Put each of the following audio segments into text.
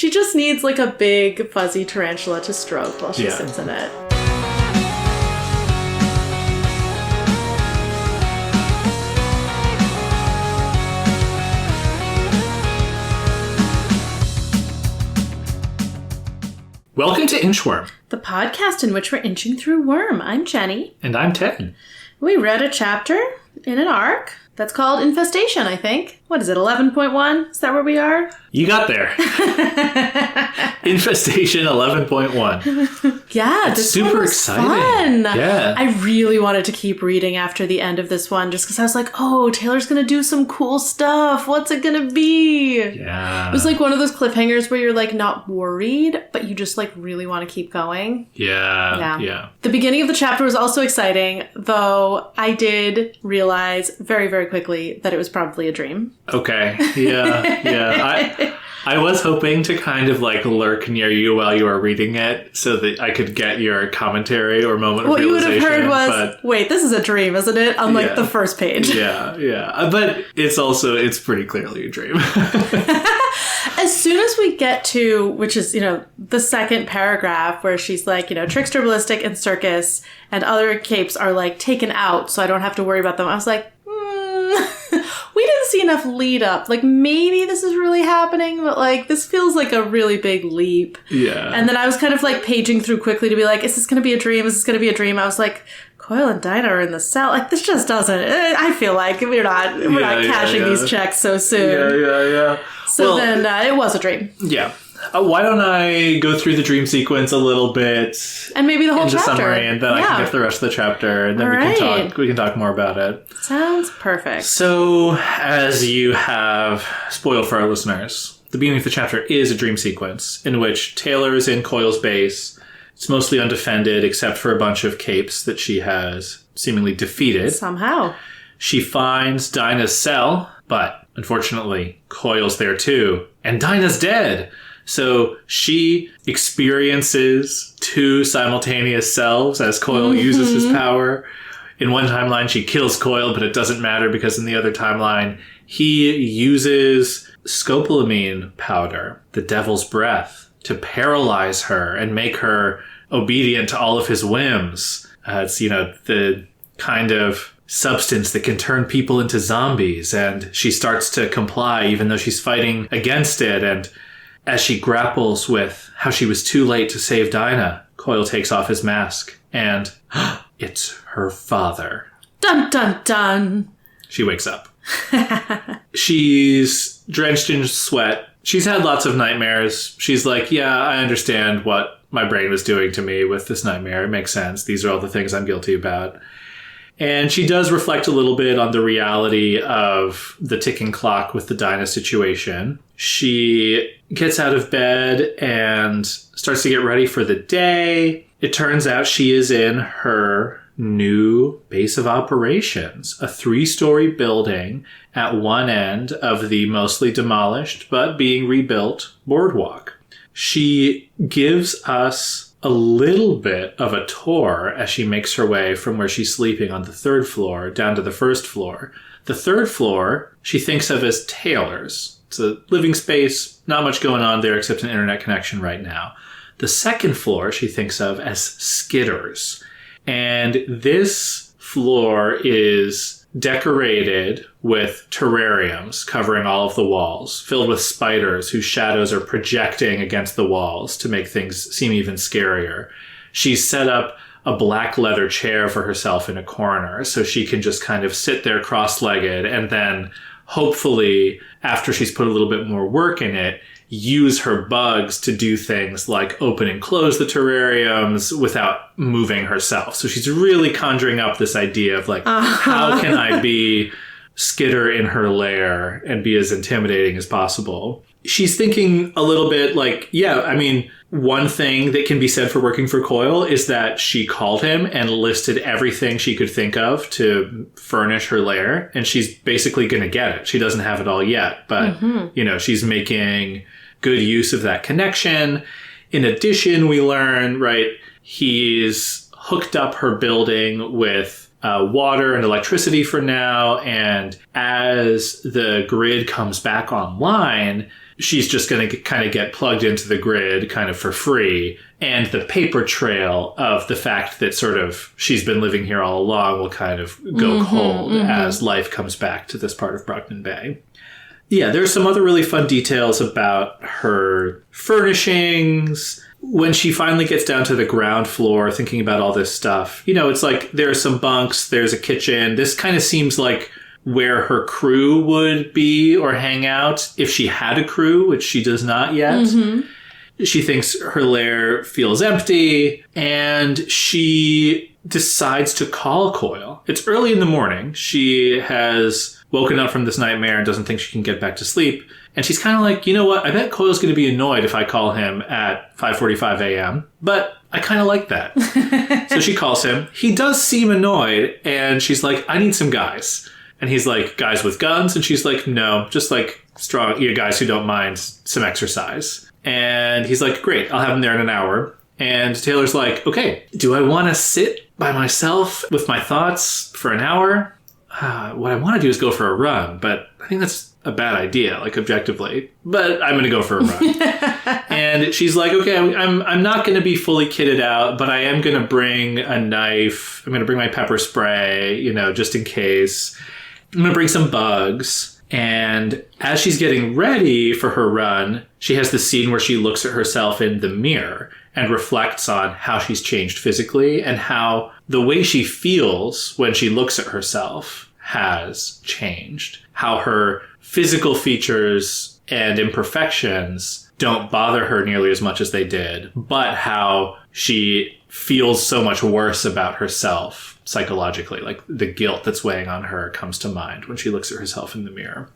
She just needs like a big fuzzy tarantula to stroke while she sits in it. Welcome to Inchworm, the podcast in which we're inching through Worm. I'm Jenny. And I'm Ted. We read a chapter in an arc that's called Infestation, I think. What is it, 11.1? Is that where we are? You got there. Infestation 11.1. Yeah, it's this super one was exciting. Fun. Yeah. I really wanted to keep reading after the end of this one just because I was like, oh, Taylor's going to do some cool stuff. What's it going to be? Yeah. It was like one of those cliffhangers where you're like not worried, but you just like really want to keep going. Yeah. The beginning of the chapter was also exciting, though I did realize very, very quickly that it was probably a dream. Okay. Yeah. I was hoping to kind of like lurk near you while you were reading it so that I could get your commentary or moment of realization. What you would have heard was, wait, this is a dream, isn't it? On like the first page. Yeah. But it's pretty clearly a dream. As soon as we get to, which is, the second paragraph where she's like, Trickster, Ballistic, and Circus and other capes are like taken out so I don't have to worry about them. I was like, we didn't see enough lead up. Like, maybe this is really happening, but like, this feels like a really big leap. Yeah. And then I was kind of like paging through quickly to be like, is this going to be a dream? Is this going to be a dream? I was like, Coil and Dinah are in the cell. Like, this just doesn't. I feel like we're not cashing these checks so soon. Yeah. So then it was a dream. Yeah. Why don't I go through the dream sequence a little bit, and maybe the whole chapter, summary, and then I can get the rest of the chapter, and then we can talk more about it. Sounds perfect. So, as you have spoiled for our listeners, the beginning of the chapter is a dream sequence in which Taylor is in Coil's base. It's mostly undefended, except for a bunch of capes that she has seemingly defeated. Somehow. She finds Dinah's cell, but unfortunately, Coil's there too, and Dinah's dead. So she experiences two simultaneous selves as Coil uses his power. In one timeline, she kills Coil, but it doesn't matter because in the other timeline, he uses scopolamine powder, the devil's breath, to paralyze her and make her obedient to all of his whims. It's, the kind of substance that can turn people into zombies, and she starts to comply even though she's fighting against it. And as she grapples with how she was too late to save Dinah, Coil takes off his mask, and it's her father. Dun, dun, dun. She wakes up. She's drenched in sweat. She's had lots of nightmares. She's like, yeah, I understand what my brain was doing to me with this nightmare. It makes sense. These are all the things I'm guilty about. And she does reflect a little bit on the reality of the ticking clock with the Dinah situation. She gets out of bed and starts to get ready for the day. It turns out she is in her new base of operations, a 3-story building at one end of the mostly demolished but being rebuilt boardwalk. She gives us a little bit of a tour as she makes her way from where she's sleeping on the 3rd floor down to the 1st floor. The 3rd floor she thinks of as Taylor's. It's a living space, not much going on there except an internet connection right now. The 2nd floor she thinks of as Skitter's. And this floor is decorated with terrariums covering all of the walls, filled with spiders whose shadows are projecting against the walls to make things seem even scarier. She's set up a black leather chair for herself in a corner so she can just kind of sit there cross-legged and then hopefully, after she's put a little bit more work in it, use her bugs to do things like open and close the terrariums without moving herself. So she's really conjuring up this idea of like, how can I be Skitter in her lair and be as intimidating as possible? She's thinking a little bit like, one thing that can be said for working for Coil is that she called him and listed everything she could think of to furnish her lair, and she's basically going to get it. She doesn't have it all yet, but, she's making good use of that connection. In addition, we learn, he's hooked up her building with water and electricity for now, and as the grid comes back online, she's just going to kind of get plugged into the grid kind of for free. And the paper trail of the fact that sort of she's been living here all along will kind of go cold as life comes back to this part of Brockton Bay. Yeah, there's some other really fun details about her furnishings. When she finally gets down to the ground floor thinking about all this stuff, you know, it's like there are some bunks, there's a kitchen. This kind of seems like where her crew would be or hang out if she had a crew, which she does not yet. She thinks her lair feels empty, and she decides to call Coil. It's early in the morning. She has woken up from this nightmare and doesn't think she can get back to sleep. And she's kind of like, you know what? I bet Coil's going to be annoyed if I call him at 5:45 a.m., but I kind of like that. So she calls him. He does seem annoyed, and she's like, I need some guys. And he's like, guys with guns? And she's like, no, just like strong guys who don't mind some exercise. And he's like, great, I'll have him there in an hour. And Taylor's like, okay, do I want to sit by myself with my thoughts for an hour? What I want to do is go for a run, but I think that's a bad idea, like objectively. But I'm going to go for a run. And she's like, okay, I'm not going to be fully kitted out, but I am going to bring a knife. I'm going to bring my pepper spray, you know, just in case. I'm going to bring some bugs. And as she's getting ready for her run, she has this scene where she looks at herself in the mirror and reflects on how she's changed physically and how the way she feels when she looks at herself has changed. How her physical features and imperfections don't bother her nearly as much as they did, but how she feels so much worse about herself psychologically. Like the guilt that's weighing on her comes to mind when she looks at herself in the mirror.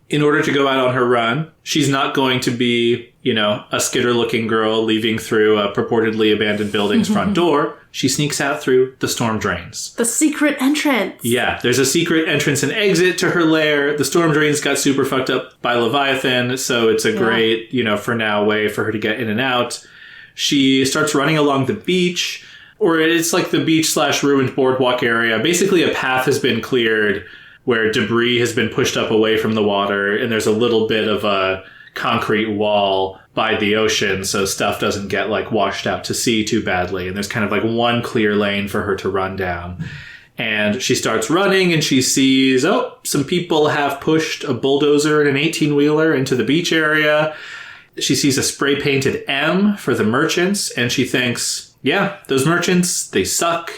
In order to go out on her run, she's not going to be, you know, a skitter-looking girl leaving through a purportedly abandoned building's front door. She sneaks out through the storm drains. The secret entrance. Yeah, there's a secret entrance and exit to her lair. The storm drains got super fucked up by Leviathan, so it's a great, you know, for now way for her to get in and out. She starts running along the beach, or it's like the beach/ruined boardwalk area. Basically, a path has been cleared where debris has been pushed up away from the water, and there's a little bit of a concrete wall by the ocean, so stuff doesn't get like washed out to sea too badly. And there's kind of like one clear lane for her to run down. And she starts running, and she sees, some people have pushed a bulldozer and an 18-wheeler into the beach area. She sees a spray-painted M for the merchants, and she thinks, yeah, those merchants, they suck.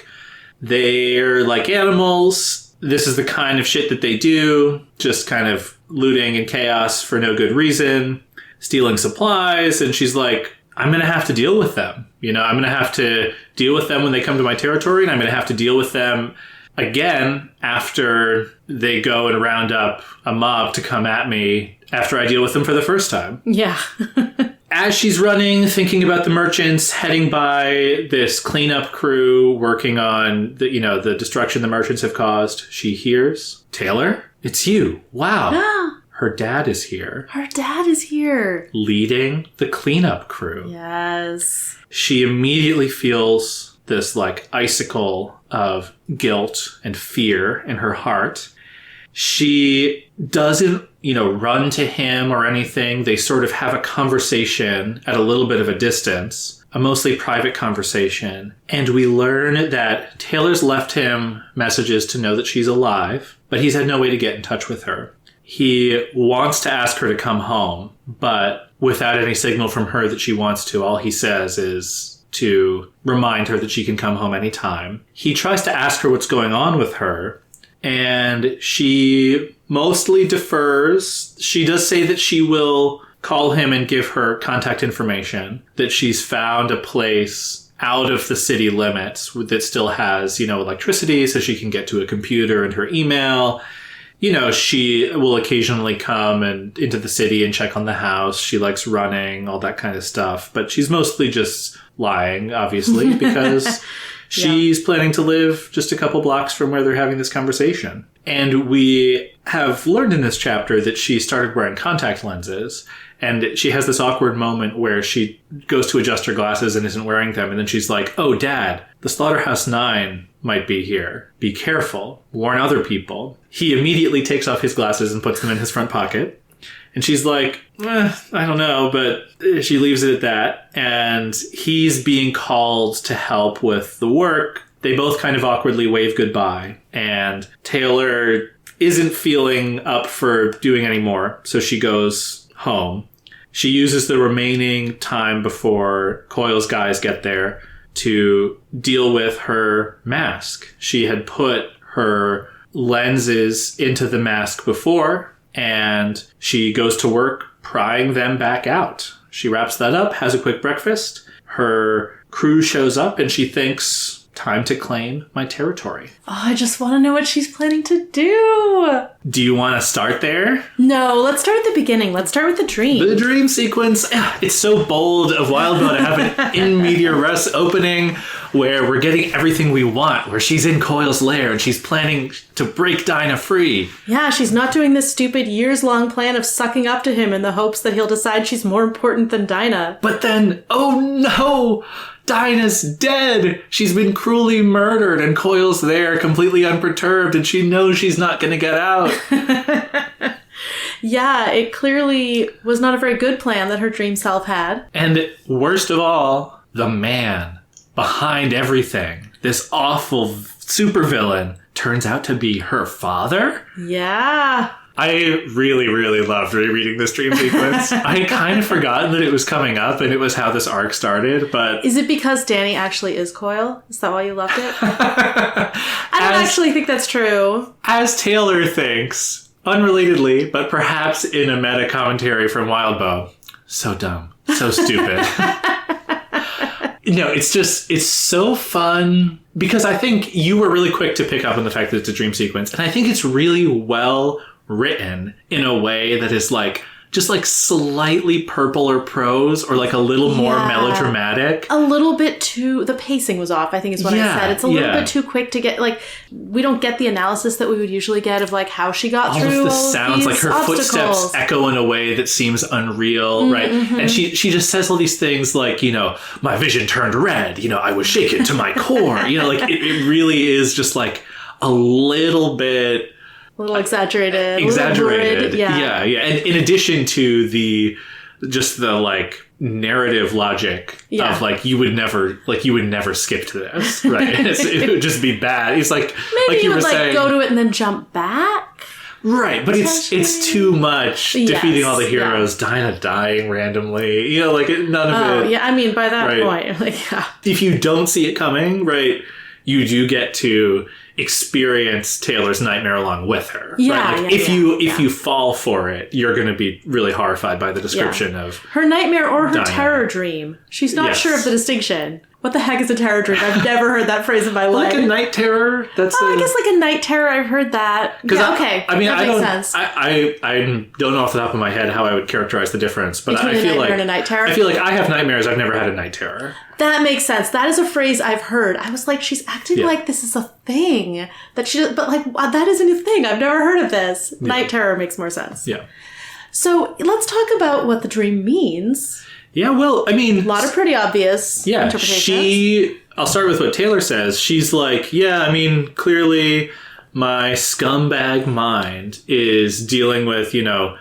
They're like animals. This is the kind of shit that they do, just kind of looting and chaos for no good reason, stealing supplies. And she's like, I'm going to have to deal with them. You know, I'm going to have to deal with them when they come to my territory, and I'm going to have to deal with them again after they go and round up a mob to come at me after I deal with them for the first time. Yeah. As she's running, thinking about the merchants, heading by this cleanup crew working on the destruction the merchants have caused, she hears, Taylor, it's you. Wow. Her dad is here. Her dad is here. Leading the cleanup crew. Yes. She immediately feels this like icicle of guilt and fear in her heart. She doesn't, run to him or anything. They sort of have a conversation at a little bit of a distance, a mostly private conversation. And we learn that Taylor's left him messages to know that she's alive, but he's had no way to get in touch with her. He wants to ask her to come home, but without any signal from her that she wants to, all he says is to remind her that she can come home anytime. He tries to ask her what's going on with her, and she mostly defers. She does say that she will call him and give her contact information, that she's found a place out of the city limits that still has, electricity so she can get to a computer and her email. She will occasionally come and into the city and check on the house. She likes running, all that kind of stuff. But she's mostly just lying, obviously, because she's planning to live just a couple blocks from where they're having this conversation. And we have learned in this chapter that she started wearing contact lenses. And she has this awkward moment where she goes to adjust her glasses and isn't wearing them. And then she's like, oh, Dad, the Slaughterhouse 9 might be here. Be careful. Warn other people. He immediately takes off his glasses and puts them in his front pocket. And she's like, I don't know, but she leaves it at that. And he's being called to help with the work. They both kind of awkwardly wave goodbye. And Taylor isn't feeling up for doing any more, so she goes home. She uses the remaining time before Coil's guys get there to deal with her mask. She had put her lenses into the mask before, and she goes to work prying them back out. She wraps that up, has a quick breakfast. Her crew shows up, and she thinks, time to claim my territory. Oh, I just want to know what she's planning to do. Do you want to start there? No, let's start at the beginning. Let's start with the dream. The dream sequence. It's so bold of Wildbow to have an in medias res opening where we're getting everything we want, where she's in Coil's lair and she's planning to break Dinah free. Yeah, she's not doing this stupid years-long plan of sucking up to him in the hopes that he'll decide she's more important than Dinah. But then, oh no! Dinah's dead! She's been cruelly murdered and Coil's there completely unperturbed and she knows she's not gonna get out. Yeah, it clearly was not a very good plan that her dream self had. And worst of all, the man behind everything, this awful supervillain, turns out to be her father? Yeah. I really, really loved rereading this dream sequence. I had kind of forgotten that it was coming up and it was how this arc started, but... Is it because Danny actually is Coil? Is that why you loved it? I don't actually think that's true. As Taylor thinks, unrelatedly, but perhaps in a meta commentary from Wildbow, so dumb, so stupid. No, it's so fun because I think you were really quick to pick up on the fact that it's a dream sequence, and I think it's really well written in a way that is like just like slightly purple or prose or like a little more melodramatic. A little bit too, the pacing was off, I think is what I said. It's a little bit too quick to get, like, we don't get the analysis that we would usually get of like how she got through all of the all sounds, of like her obstacles. footsteps echo in a way that seems unreal, right? And she just says all these things like, you know, my vision turned red, you know, I was shaken to my core, you know, like it really is just like a little bit... A little exaggerated. Yeah. And in addition to the like narrative logic of like you would never skip to this, right? It would just be bad. It's like maybe like you were would saying, go to it and then jump back. Right, but it's too much defeating all the heroes, Dinah dying randomly, you know, like none of it. Yeah, I mean by that point, like if you don't see it coming, right, you do get to experience Taylor's nightmare along with her. Right? Like if you fall for it, you're going to be really horrified by the description of her nightmare or her Dinah. Terror dream. She's not sure of the distinction. What the heck is a terror dream? I've never heard that phrase in my life. Like a night terror? I guess like a night terror. I've heard that. Yeah, okay. I mean, that makes sense. I don't know off the top of my head how I would characterize the difference, but between I feel a nightmare like and a night terror. I feel like I have nightmares. I've never had a night terror. That makes sense. That is a phrase I've heard. I was like, she's acting like this is a thing that she. But like that isn't a thing. I've never heard of this. Yeah. Night terror makes more sense. Yeah. So let's talk about what the dream means. Yeah, well, I mean... A lot of pretty obvious interpretations. I'll start with what Taylor says. She's like, yeah, I mean, clearly my scumbag mind is dealing with, you know,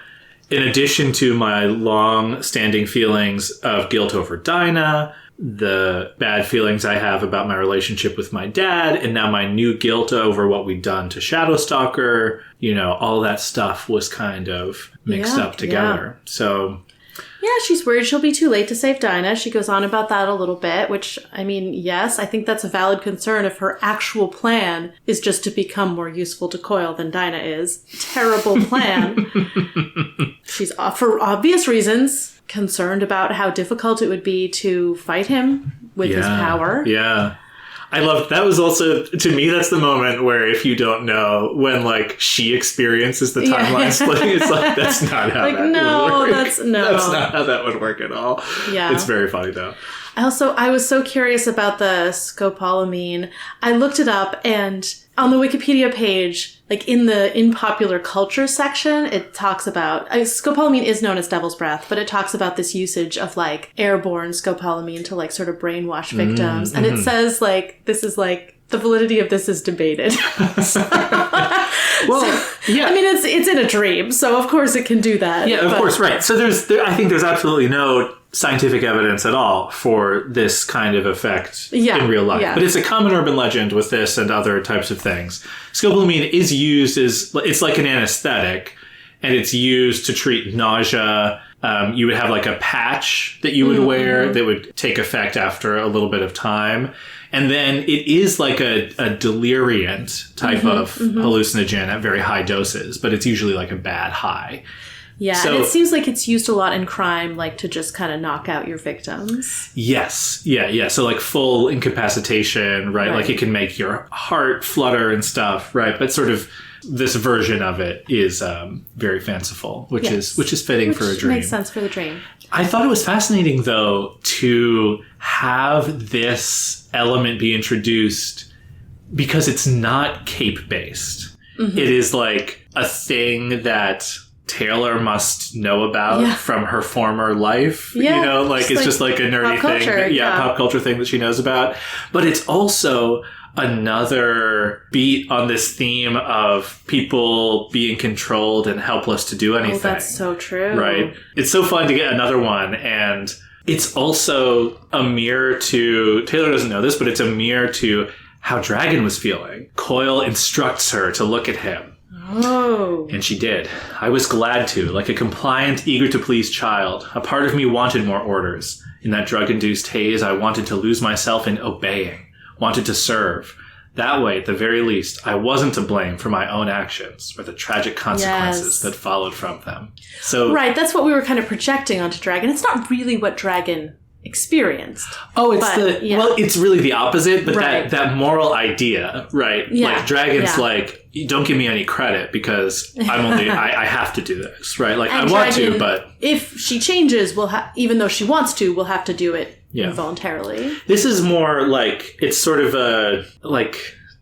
in addition to my long-standing feelings of guilt over Dinah, the bad feelings I have about my relationship with my dad, and now my new guilt over what we'd done to Shadowstalker, you know, all that stuff was kind of mixed up together. So... Yeah, she's worried she'll be too late to save Dinah. She goes on about that a little bit, which, I mean, yes, I think that's a valid concern if her actual plan is just to become more useful to Coil than Dinah is. Terrible plan. She's, for obvious reasons, concerned about how difficult it would be to fight him with his power. Yeah. I love that was also, to me, that's the moment where if you don't know, when like she experiences the timeline splitting, it's like, that's not how like, that would work. That's not how that would work at all. Yeah. It's very funny though. I was so curious about the scopolamine. I looked it up, and on the Wikipedia page, like in popular culture section, it talks about, scopolamine is known as devil's breath, but it talks about this usage of like airborne scopolamine to like sort of brainwash victims. And it says like, this is like the validity of this is debated. Well, yeah. I mean, it's in a dream, so of course it can do that. Yeah, of course, right. So I think there's absolutely no scientific evidence at all for this kind of effect in real life. Yeah. But it's a common urban legend with this and other types of things. Scopolamine is used it's like an anesthetic, and it's used to treat nausea. You would have like a patch that you would wear that would take effect after a little bit of time. And then it is like a deliriant type of hallucinogen at very high doses, but it's usually like a bad high. Yeah, so, and it seems like it's used a lot in crime, like to just kind of knock out your victims. Yes. Yeah. So like full incapacitation, right? Like it can make your heart flutter and stuff, right? But sort of this version of it is very fanciful, which is fitting for a dream. Makes sense for the dream. I thought it was fascinating, though, to have this element be introduced because it's not cape-based. Mm-hmm. It is like a thing that Taylor must know about from her former life. Yeah, you know, like it's just like a nerdy thing. Pop culture thing that she knows about. But it's also another beat on this theme of people being controlled and helpless to do anything. Oh, that's so true. Right? It's so fun to get another one. And it's also a mirror to, Taylor doesn't know this, but it's a mirror to how Dragon was feeling. Coil instructs her to look at him. Oh. And she did. I was glad to, like a compliant, eager-to-please child. A part of me wanted more orders. In that drug-induced haze, I wanted to lose myself in obeying. Wanted to serve. That way, at the very least, I wasn't to blame for my own actions or the tragic consequences that followed from them. So, right, that's what we were kind of projecting onto Dragon. It's not really what Dragon experienced. Oh, it's really the opposite, but that moral idea, right? Yeah. Like Dragon's like, don't give me any credit because I'm only I have to do this, right? Like and I want to, but if she changes, even though she wants to, we'll have to do it involuntarily. This is more like it's sort of a like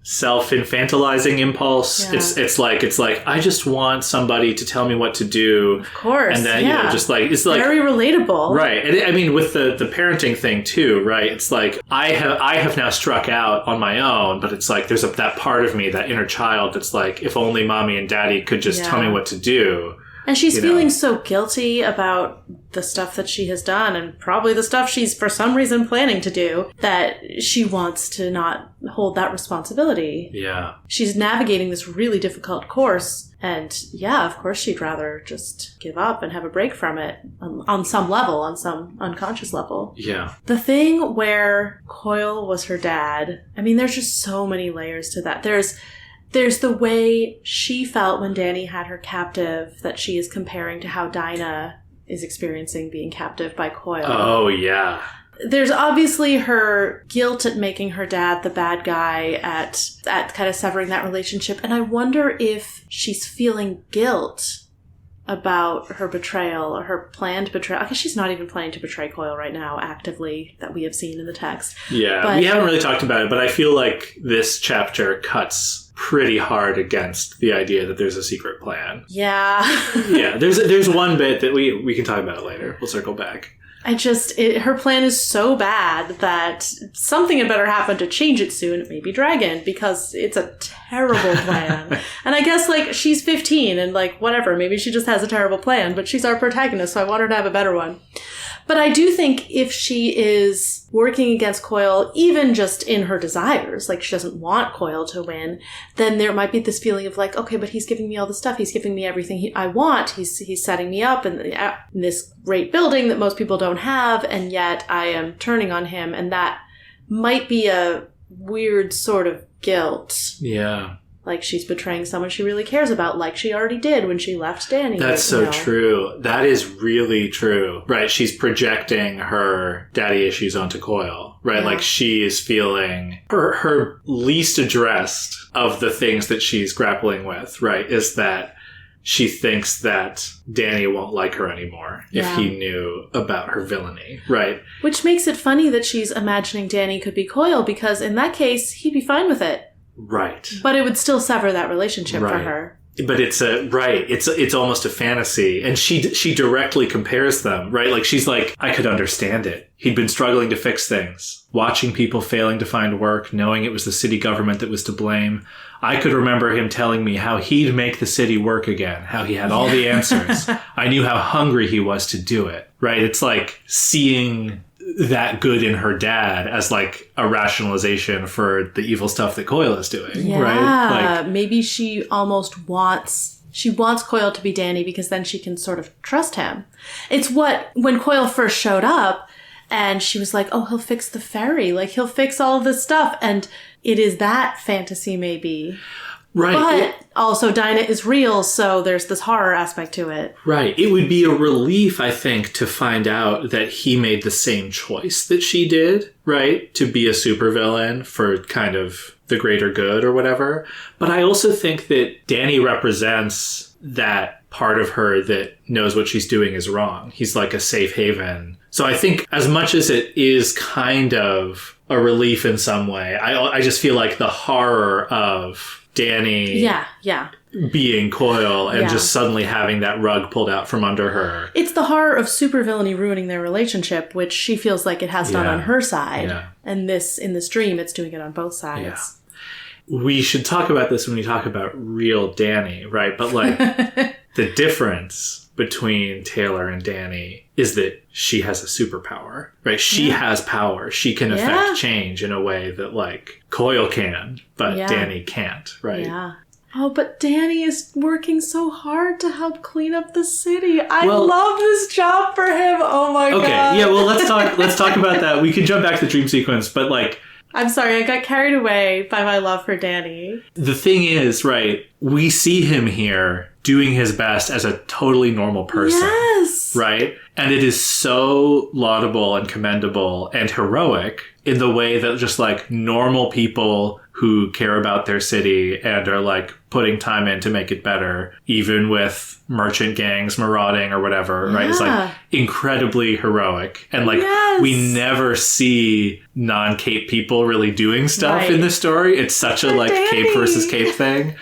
self-infantilizing impulse. Yeah. It's like I just want somebody to tell me what to do. Of course. And then just like it's like very relatable. Right. And I mean with the parenting thing too, right? It's like I have now struck out on my own, but it's like there's that part of me, that inner child that's like if only mommy and daddy could just tell me what to do. And she's feeling so guilty about the stuff that she has done and probably the stuff she's for some reason planning to do that she wants to not hold that responsibility. Yeah. She's navigating this really difficult course and of course she'd rather just give up and have a break from it on some level, on some unconscious level. Yeah. The thing where Coil was her dad, I mean, there's just so many layers to that. There's the way she felt when Danny had her captive that she is comparing to how Dinah is experiencing being captive by Coil. Oh, yeah. There's obviously her guilt at making her dad the bad guy, at kind of severing that relationship. And I wonder if she's feeling guilt about her betrayal or her planned betrayal. I guess she's not even planning to betray Coil right now actively that we have seen in the text. Yeah, but we haven't really talked about it, but I feel like this chapter cuts pretty hard against the idea that there's a secret plan. Yeah. Yeah, there's one bit that we can talk about it later. We'll circle back. Her plan is so bad that something had better happen to change it soon. Maybe Dragon, because it's a terrible plan. And I guess, like, she's 15 and, like, whatever. Maybe she just has a terrible plan, but she's our protagonist, so I want her to have a better one. But I do think if she is working against Coil, even just in her desires, like she doesn't want Coil to win, then there might be this feeling of like, okay, but he's giving me all the stuff. He's giving me everything I want. He's setting me up in this great building that most people don't have, and yet I am turning on him. And that might be a weird sort of guilt. Yeah. Like she's betraying someone she really cares about, like she already did when she left Danny. That's so true. That is really true. Right. She's projecting her daddy issues onto Coil. Right. Yeah. Like she is feeling her least addressed of the things that she's grappling with, right, is that she thinks that Danny won't like her anymore if he knew about her villainy. Right. Which makes it funny that she's imagining Danny could be Coil, because in that case, he'd be fine with it. Right. But it would still sever that relationship for her. But it's almost a fantasy. And she directly compares them, right? Like, she's like, I could understand it. He'd been struggling to fix things, watching people failing to find work, knowing it was the city government that was to blame. I could remember him telling me how he'd make the city work again, how he had all the answers. I knew how hungry he was to do it, right? It's like seeing that good in her dad as like a rationalization for the evil stuff that Coil is doing, right? Like, maybe she almost wants Coil to be Danny because then she can sort of trust him. It's when Coil first showed up and she was like, oh, he'll fix the ferry, like he'll fix all of this stuff, and it is that fantasy maybe. Right. But also Dinah is real, so there's this horror aspect to it. Right. It would be a relief, I think, to find out that he made the same choice that she did, right? To be a supervillain for kind of the greater good or whatever. But I also think that Danny represents that part of her that knows what she's doing is wrong. He's like a safe haven. So I think as much as it is kind of a relief in some way, I just feel like the horror of Danny being Coil and just suddenly having that rug pulled out from under her. It's the horror of supervillainy ruining their relationship, which she feels like it has done on her side. Yeah. And in this dream, it's doing it on both sides. Yeah. We should talk about this when we talk about real Danny, right? But like the difference between Taylor and Danny is that she has a superpower, right? She has power. She can affect change in a way that like Coil can, but Danny can't, right? Yeah. Oh, but Danny is working so hard to help clean up the city. I love this job for him. Oh my god. Okay, yeah, well let's talk about that. We can jump back to the dream sequence, but like, I'm sorry, I got carried away by my love for Danny. The thing is, right, we see him here doing his best as a totally normal person. Yes. Right? And it is so laudable and commendable and heroic in the way that just like normal people who care about their city and are like putting time in to make it better, even with merchant gangs marauding or whatever, right? It's like incredibly heroic. And like we never see non-cape people really doing stuff in this story. It's such a like Danny. Cape versus cape thing.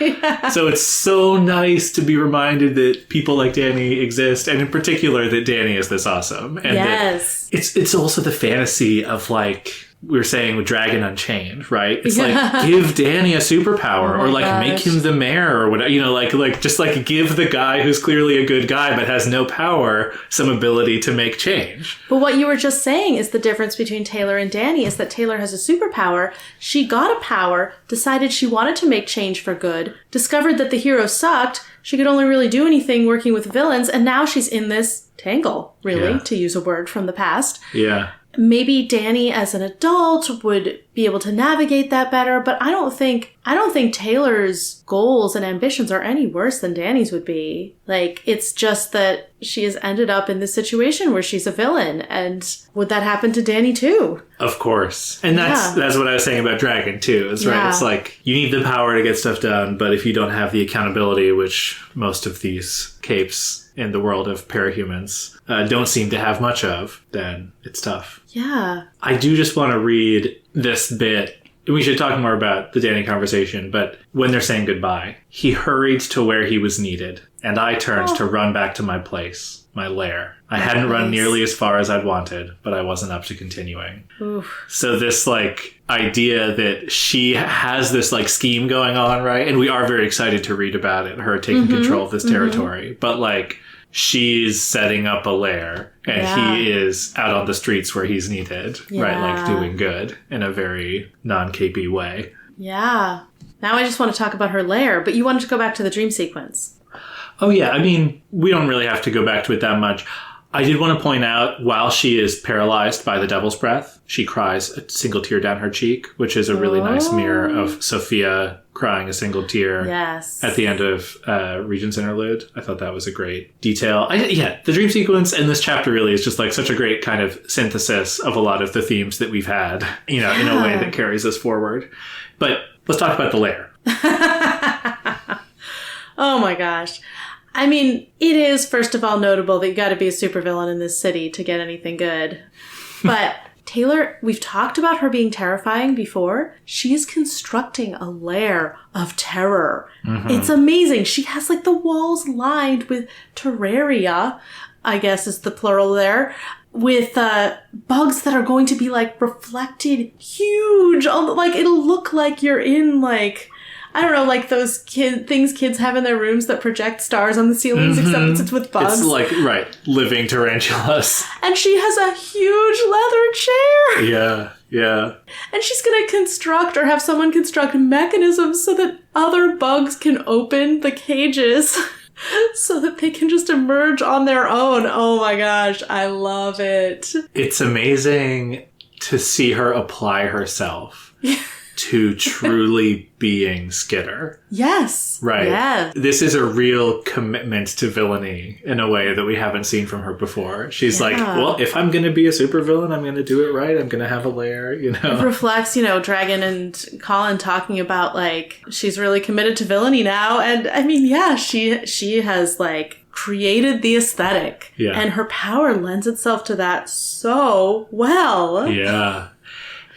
So it's so nice to be reminded that people like Danny exist, and in particular that Danny is this awesome. And that it's also the fantasy of like we were saying with Dragon Unchained, right? It's like give Danny a superpower or like make him the mayor or whatever, you know, like just like give the guy who's clearly a good guy but has no power some ability to make change. But what you were just saying is the difference between Taylor and Danny is that Taylor has a superpower. She got a power, decided she wanted to make change for good, discovered that the hero sucked. She could only really do anything working with villains, and now she's in this tangle, really, to use a word from the past. Yeah. Maybe Danny as an adult would be able to navigate that better, but I don't think Taylor's goals and ambitions are any worse than Danny's would be. Like, it's just that she has ended up in this situation where she's a villain, and would that happen to Danny too? Of course. And that's what I was saying about Dragon too, is right. It's like you need the power to get stuff done, but if you don't have the accountability, which most of these capes in the world of parahumans don't seem to have much of, then it's tough. Yeah. I do just want to read this bit. We should talk more about the Danny conversation, but when they're saying goodbye, he hurried to where he was needed, and I turned to run back to my place, my lair. I hadn't run nearly as far as I'd wanted, but I wasn't up to continuing. Oof. So this, like, idea that she has this, like, scheme going on, right? And we are very excited to read about it, her taking control of this territory. But, like, she's setting up a lair, and he is out on the streets where he's needed, right? Like, doing good in a very non-capey way. Yeah. Now I just want to talk about her lair, but you wanted to go back to the dream sequence. Oh, yeah. I mean, we don't really have to go back to it that much. I did want to point out, while she is paralyzed by the devil's breath, she cries a single tear down her cheek, which is a really nice mirror of Sophia crying a single tear at the end of Regent's Interlude. I thought that was a great detail. The dream sequence in this chapter really is just like such a great kind of synthesis of a lot of the themes that we've had, you know, in a way that carries us forward. But let's talk about the lair. Oh my gosh. I mean, it is, first of all, notable that you got to be a supervillain in this city to get anything good. But Taylor, we've talked about her being terrifying before. She's constructing a lair of terror. Mm-hmm. It's amazing. She has like the walls lined with terraria, I guess is the plural there, with bugs that are going to be like reflected huge. Like it'll look like you're in like, I don't know, like those things kids have in their rooms that project stars on the ceilings, except it's with bugs. It's like, right, living tarantulas. And she has a huge leather chair. Yeah, yeah. And she's going to construct or have someone construct mechanisms so that other bugs can open the cages so that they can just emerge on their own. Oh my gosh, I love it. It's amazing to see her apply herself to truly being Skitter. Yes. Right. Yes. This is a real commitment to villainy in a way that we haven't seen from her before. She's like, well, if I'm going to be a supervillain, I'm going to do it right. I'm going to have a lair, you know. It reflects, you know, Dragon and Colin talking about, like, she's really committed to villainy now. And, I mean, yeah, she has, like, created the aesthetic. Yeah. And her power lends itself to that so well. Yeah.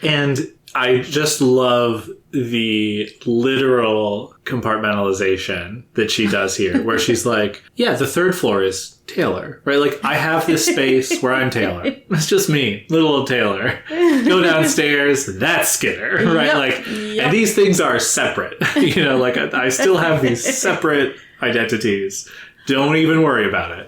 And I just love the literal compartmentalization that she does here, where she's like, yeah, the third floor is Taylor, right? Like, I have this space where I'm Taylor. It's just me, little old Taylor. Go downstairs, that's Skitter, right? Yep. Like, and these things are separate. You know, like, I still have these separate identities. Don't even worry about it.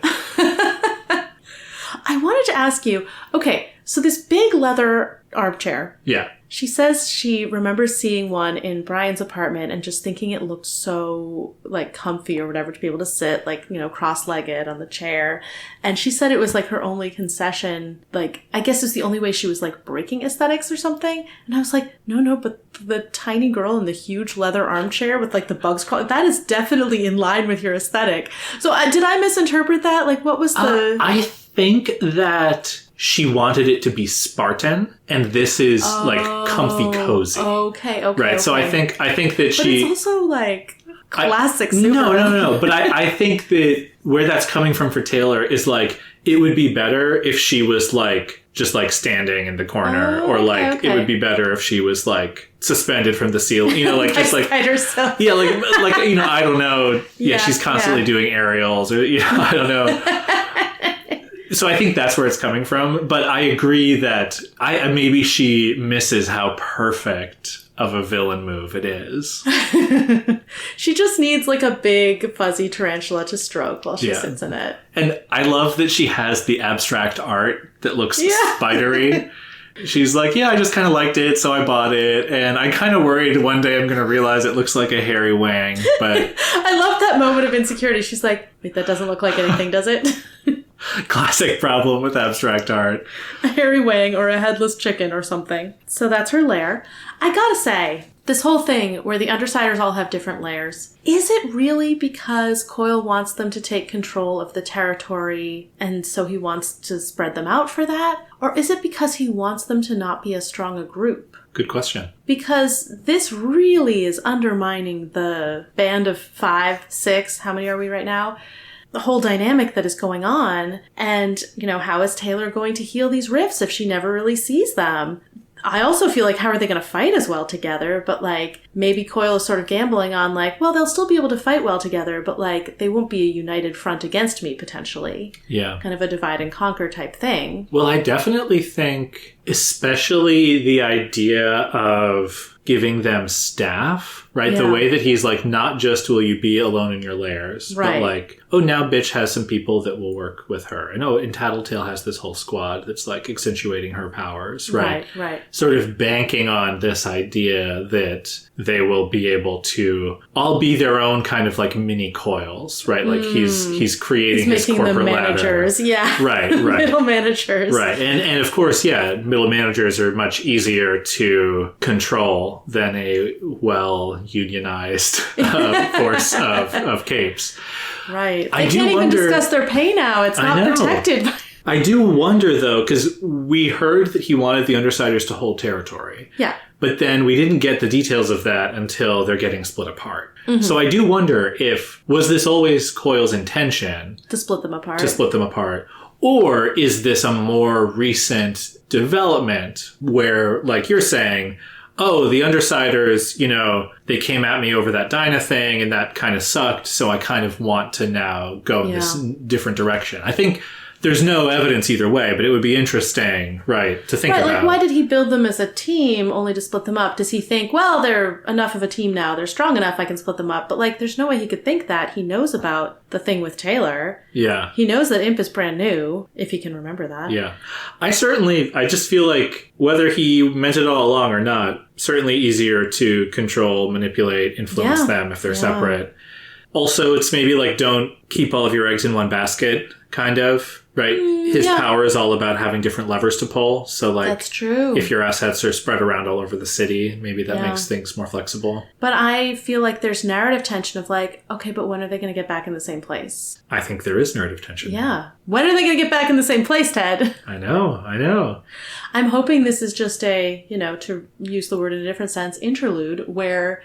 I wanted to ask you, okay, so this big leather armchair. Yeah. She says she remembers seeing one in Brian's apartment and just thinking it looked so, like, comfy or whatever to be able to sit, like, you know, cross-legged on the chair. And she said it was, like, her only concession. Like, I guess it's the only way she was, like, breaking aesthetics or something. And I was like, no, but the tiny girl in the huge leather armchair with, like, the bugs crawling, that is definitely in line with your aesthetic. So did I misinterpret that? Like, what was the... I think that she wanted it to be Spartan, and this is like comfy cozy. Okay. Right. Okay. So I think that but she. It's also like classic. No. But I think that where that's coming from for Taylor is like it would be better if she was like just like standing in the corner, or like it would be better if she was like suspended from the ceiling. You know, like just like herself. Yeah, like you know, I don't know. Yeah, she's constantly doing aerials, or you know, I don't know. So I think that's where it's coming from, but I agree that maybe she misses how perfect of a villain move it is. She just needs like a big fuzzy tarantula to stroke while she sits in it. And I love that she has the abstract art that looks spidery. She's like, yeah, I just kind of liked it, so I bought it. And I kind of worried one day I'm going to realize it looks like a hairy wang. But I love that moment of insecurity. She's like, wait, that doesn't look like anything, does it? Classic problem with abstract art. A hairy wang or a headless chicken or something. So that's her lair. I gotta say, this whole thing where the Undersiders all have different lairs, is it really because Coil wants them to take control of the territory and so he wants to spread them out for that? Or is it because he wants them to not be as strong a group? Good question. Because this really is undermining the band of 5, 6, how many are we right now? The whole dynamic that is going on. And, you know, how is Taylor going to heal these rifts if she never really sees them? I also feel like, how are they going to fight as well together? But, like, maybe Coil is sort of gambling on, like, well, they'll still be able to fight well together, but, like, they won't be a united front against me, potentially. Yeah. Kind of a divide and conquer type thing. Well, I definitely think, especially the idea of giving them staff, right? Yeah. The way that he's like, not just will you be alone in your lairs, right. But like, oh, now Bitch has some people that will work with her. And and Tattletale has this whole squad that's like accentuating her powers, right? Right. Sort of banking on this idea that they will be able to all be their own kind of like mini Coils, right? Like he's creating his corporate managers, ladder. Yeah. Right. Middle managers. Right. And of course, middle managers are much easier to control than a well-unionized force of capes. Right. They can't even discuss their pay now. It's not protected. I do wonder, though, because we heard that he wanted the Undersiders to hold territory. Yeah. But then we didn't get the details of that until they're getting split apart. Mm-hmm. So I do wonder was this always Coil's intention? To split them apart. Or is this a more recent development where, like you're saying, oh, the Undersiders, they came at me over that Dinah thing and that kind of sucked, so I kind of want to now go in this different direction. I think there's no evidence either way, but it would be interesting, right, to think about. Like, why did he build them as a team only to split them up? Does he think, well, they're enough of a team now, they're strong enough, I can split them up? But, like, there's no way he could think that. He knows about the thing with Taylor. Yeah. He knows that Imp is brand new, if he can remember that. Yeah. I just feel like whether he meant it all along or not, certainly easier to control, manipulate, influence them if they're separate. Also, it's maybe like, don't keep all of your eggs in one basket, kind of. Right? His power is all about having different levers to pull. So, like, that's true. If your assets are spread around all over the city, maybe that makes things more flexible. But I feel like there's narrative tension of like, okay, but when are they going to get back in the same place? I think there is narrative tension. Yeah. When are they going to get back in the same place, Ted? I know. I'm hoping this is just a, to use the word in a different sense, interlude where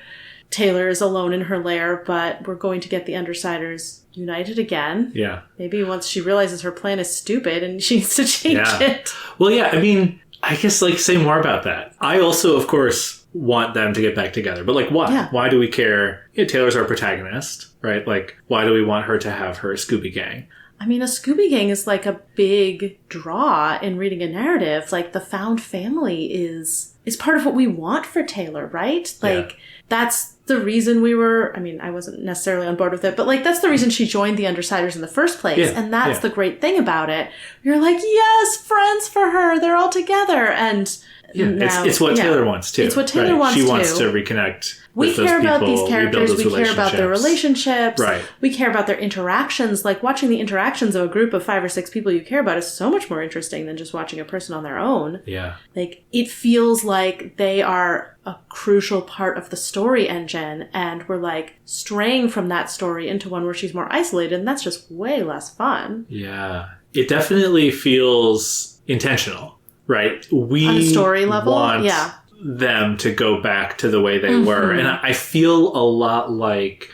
Taylor is alone in her lair, but we're going to get the Undersiders united again. Yeah. Maybe once she realizes her plan is stupid and she needs to change it. Well, yeah, I mean, I guess, like, say more about that. I also, of course, want them to get back together. But, like, why? Yeah. Why do we care? Taylor's our protagonist, right? Like, why do we want her to have her Scooby gang? I mean, a Scooby gang is like a big draw in reading a narrative. Like, the found family is part of what we want for Taylor, right? Like, that's the reason I wasn't necessarily on board with it, but, like, that's the reason she joined the Undersiders in the first place. Yeah. And that's the great thing about it. You're like, yes, friends for her. They're all together. And now, it's what Taylor wants too. It's what Taylor wants too. She wants to reconnect. We care about these characters. We care about their relationships. Right. We care about their interactions. Like, watching the interactions of a group of 5 or 6 people you care about is so much more interesting than just watching a person on their own. Yeah. Like, it feels like they are a crucial part of the story engine, and we're, like, straying from that story into one where she's more isolated, and that's just way less fun. Yeah. It definitely feels intentional, right? We on a story level, want them to go back to the way they were. And I feel a lot like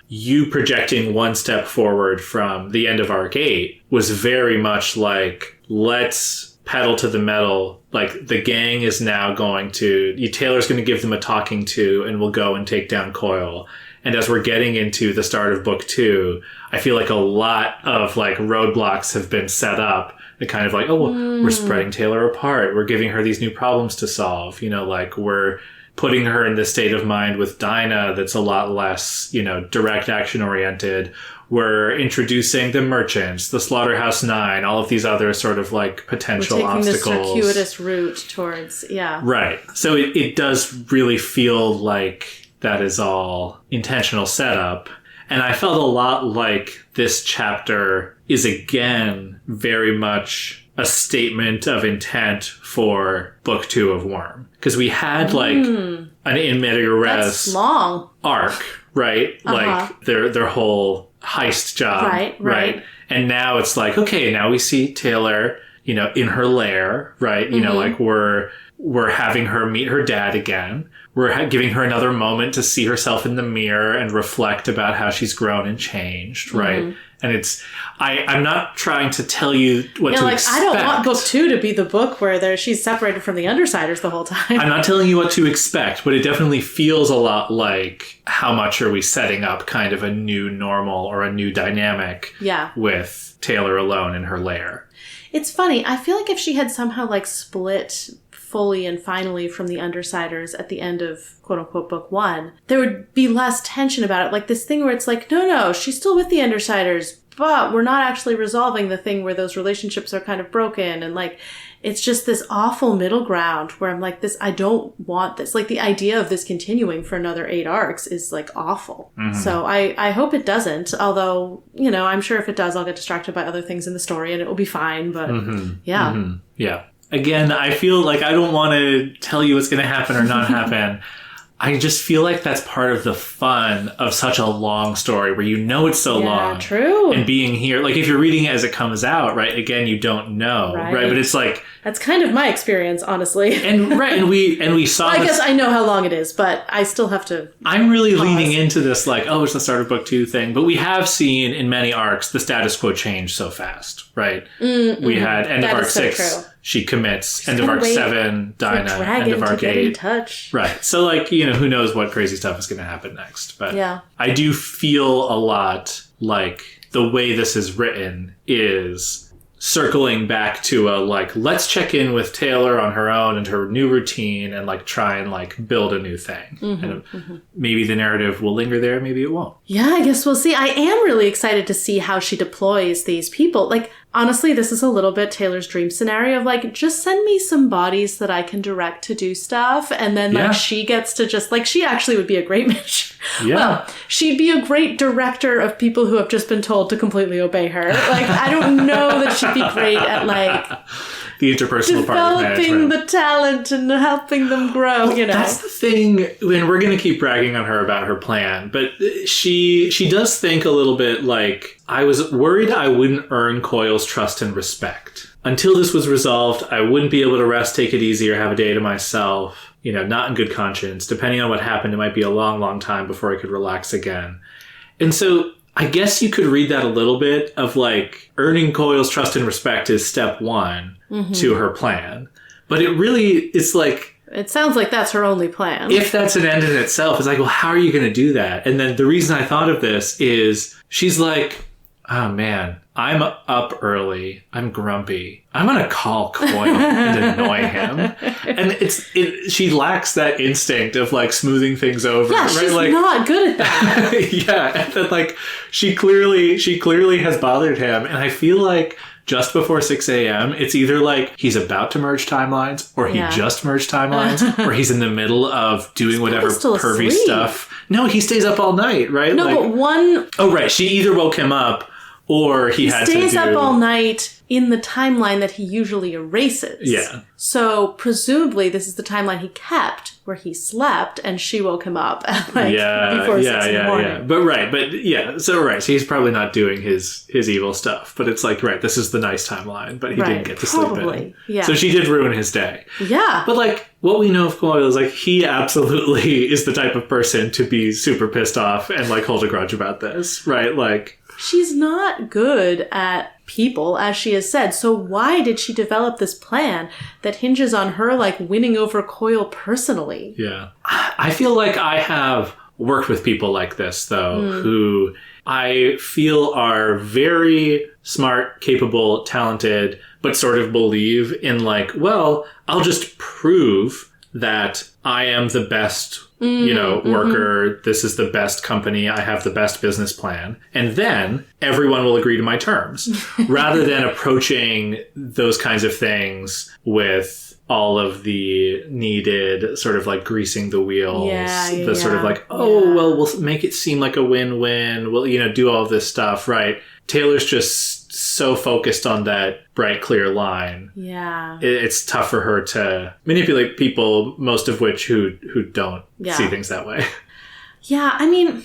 you projecting one step forward from the end of Arc 8 was very much like, let's pedal to the metal. Like, the gang is now Taylor's going to give them a talking to, and we'll go and take down Coil. And as we're getting into the start of book 2, I feel like a lot of, like, roadblocks have been set up. The kind of like, we're spreading Taylor apart. We're giving her these new problems to solve. Like, we're putting her in this state of mind with Dinah that's a lot less, direct action oriented. We're introducing the merchants, the Slaughterhouse 9, all of these other sort of, like, potential obstacles. We're taking this circuitous route towards, Right. So it does really feel like that is all intentional setup. And I felt a lot like this chapter is, again, very much a statement of intent for book 2 of Worm. Because we had, like, an in media res arc, right? Like, their whole heist job. Right. And now it's like, okay, now we see Taylor, in her lair, right? Like, we're having her meet her dad again. We're giving her another moment to see herself in the mirror and reflect about how she's grown and changed, right? And I'm not trying to tell you what to expect. I don't want book 2 to be the book where she's separated from the Undersiders the whole time. I'm not telling you what to expect, but it definitely feels a lot like, how much are we setting up kind of a new normal or a new dynamic with Taylor alone in her lair. It's funny. I feel like if she had somehow, like, split fully and finally from the Undersiders at the end of quote-unquote book 1, there would be less tension about it. Like, this thing where it's like, no, she's still with the Undersiders, but we're not actually resolving the thing where those relationships are kind of broken. And, like, it's just this awful middle ground where I'm like, I don't want this. Like, the idea of this continuing for another 8 arcs is, like, awful. So I hope it doesn't. Although, I'm sure if it does, I'll get distracted by other things in the story and it will be fine. But Yeah. Again, I feel like I don't want to tell you what's going to happen or not happen. I just feel like that's part of the fun of such a long story where it's so long. True. And being here, like, if you're reading it as it comes out, right, again, you don't know, right? But it's like, That's kind of my experience, honestly. And we saw well, I guess I know how long it is, but I still have to I'm really leaning into this like, oh, it's the start of book 2 thing. But we have seen in many arcs the status quo change so fast, right? We had end of arc 6, she commits. End of arc 7, Dinah. End of arc 8. Touch. Right. So like, who knows what crazy stuff is going to happen next. But yeah. I do feel a lot like the way this is written is circling back to a like, let's check in with Taylor on her own and her new routine and like try and like build a new thing. And maybe the narrative will linger there, maybe it won't. Yeah, I guess we'll see. I am really excited to see how she deploys these people. Like, honestly, this is a little bit Taylor's dream scenario of like, just send me some bodies that I can direct to do stuff. And then like she gets to just like, she actually would be a great well, she'd be a great director of people who have just been told to completely obey her. Like, I don't know that she'd be great at like the interpersonal part of management. Developing the talent and helping them grow, That's the thing, and we're going to keep bragging on her about her plan, but she does think a little bit like, I was worried I wouldn't earn Coil's trust and respect. Until this was resolved, I wouldn't be able to rest, take it easy, or have a day to myself. Not in good conscience. Depending on what happened, it might be a long, long time before I could relax again. And so I guess you could read that a little bit of like earning Coil's trust and respect is step 1 to her plan. But it's like... It sounds like that's her only plan. If that's an end in itself, it's like, well, how are you going to do that? And then the reason I thought of this is she's like, oh man, I'm up early. I'm grumpy. I'm going to call Coil and annoy him. And she lacks that instinct of like smoothing things over. Yeah, right? she's like, not good at that. yeah. And then like, she clearly has bothered him. And I feel like just before 6 a.m., it's either like he's about to merge timelines or he just merged timelines or he's in the middle of doing whatever pervy stuff. No, he stays up all night, right? No, but one... Oh, right. She either woke him up or he had to do... He stays up all night in the timeline that he usually erases. Yeah. So presumably this is the timeline he kept where he slept and she woke him up at before 6 in the morning. So he's probably not doing his evil stuff, but it's like, right, this is the nice timeline, but he didn't get to sleep in. Yeah. So she did ruin his day. Yeah. But like, what we know of Coil is like, he absolutely is the type of person to be super pissed off and like hold a grudge about this, right? Like, she's not good at people, as she has said. So why did she develop this plan that hinges on her like winning over Coil personally? Yeah. I feel like I have worked with people like this, though, who I feel are very smart, capable, talented, but sort of believe in like, well, I'll just prove that I am the best worker. This is the best company. I have the best business plan. And then everyone will agree to my terms rather than approaching those kinds of things with all of the needed sort of like greasing the wheels, sort of like, well, we'll make it seem like a win-win. We'll, do all of this stuff. Right. Taylor's just so focused on that bright, clear line. Yeah. It's tough for her to manipulate people, most of which who don't see things that way. Yeah. I mean,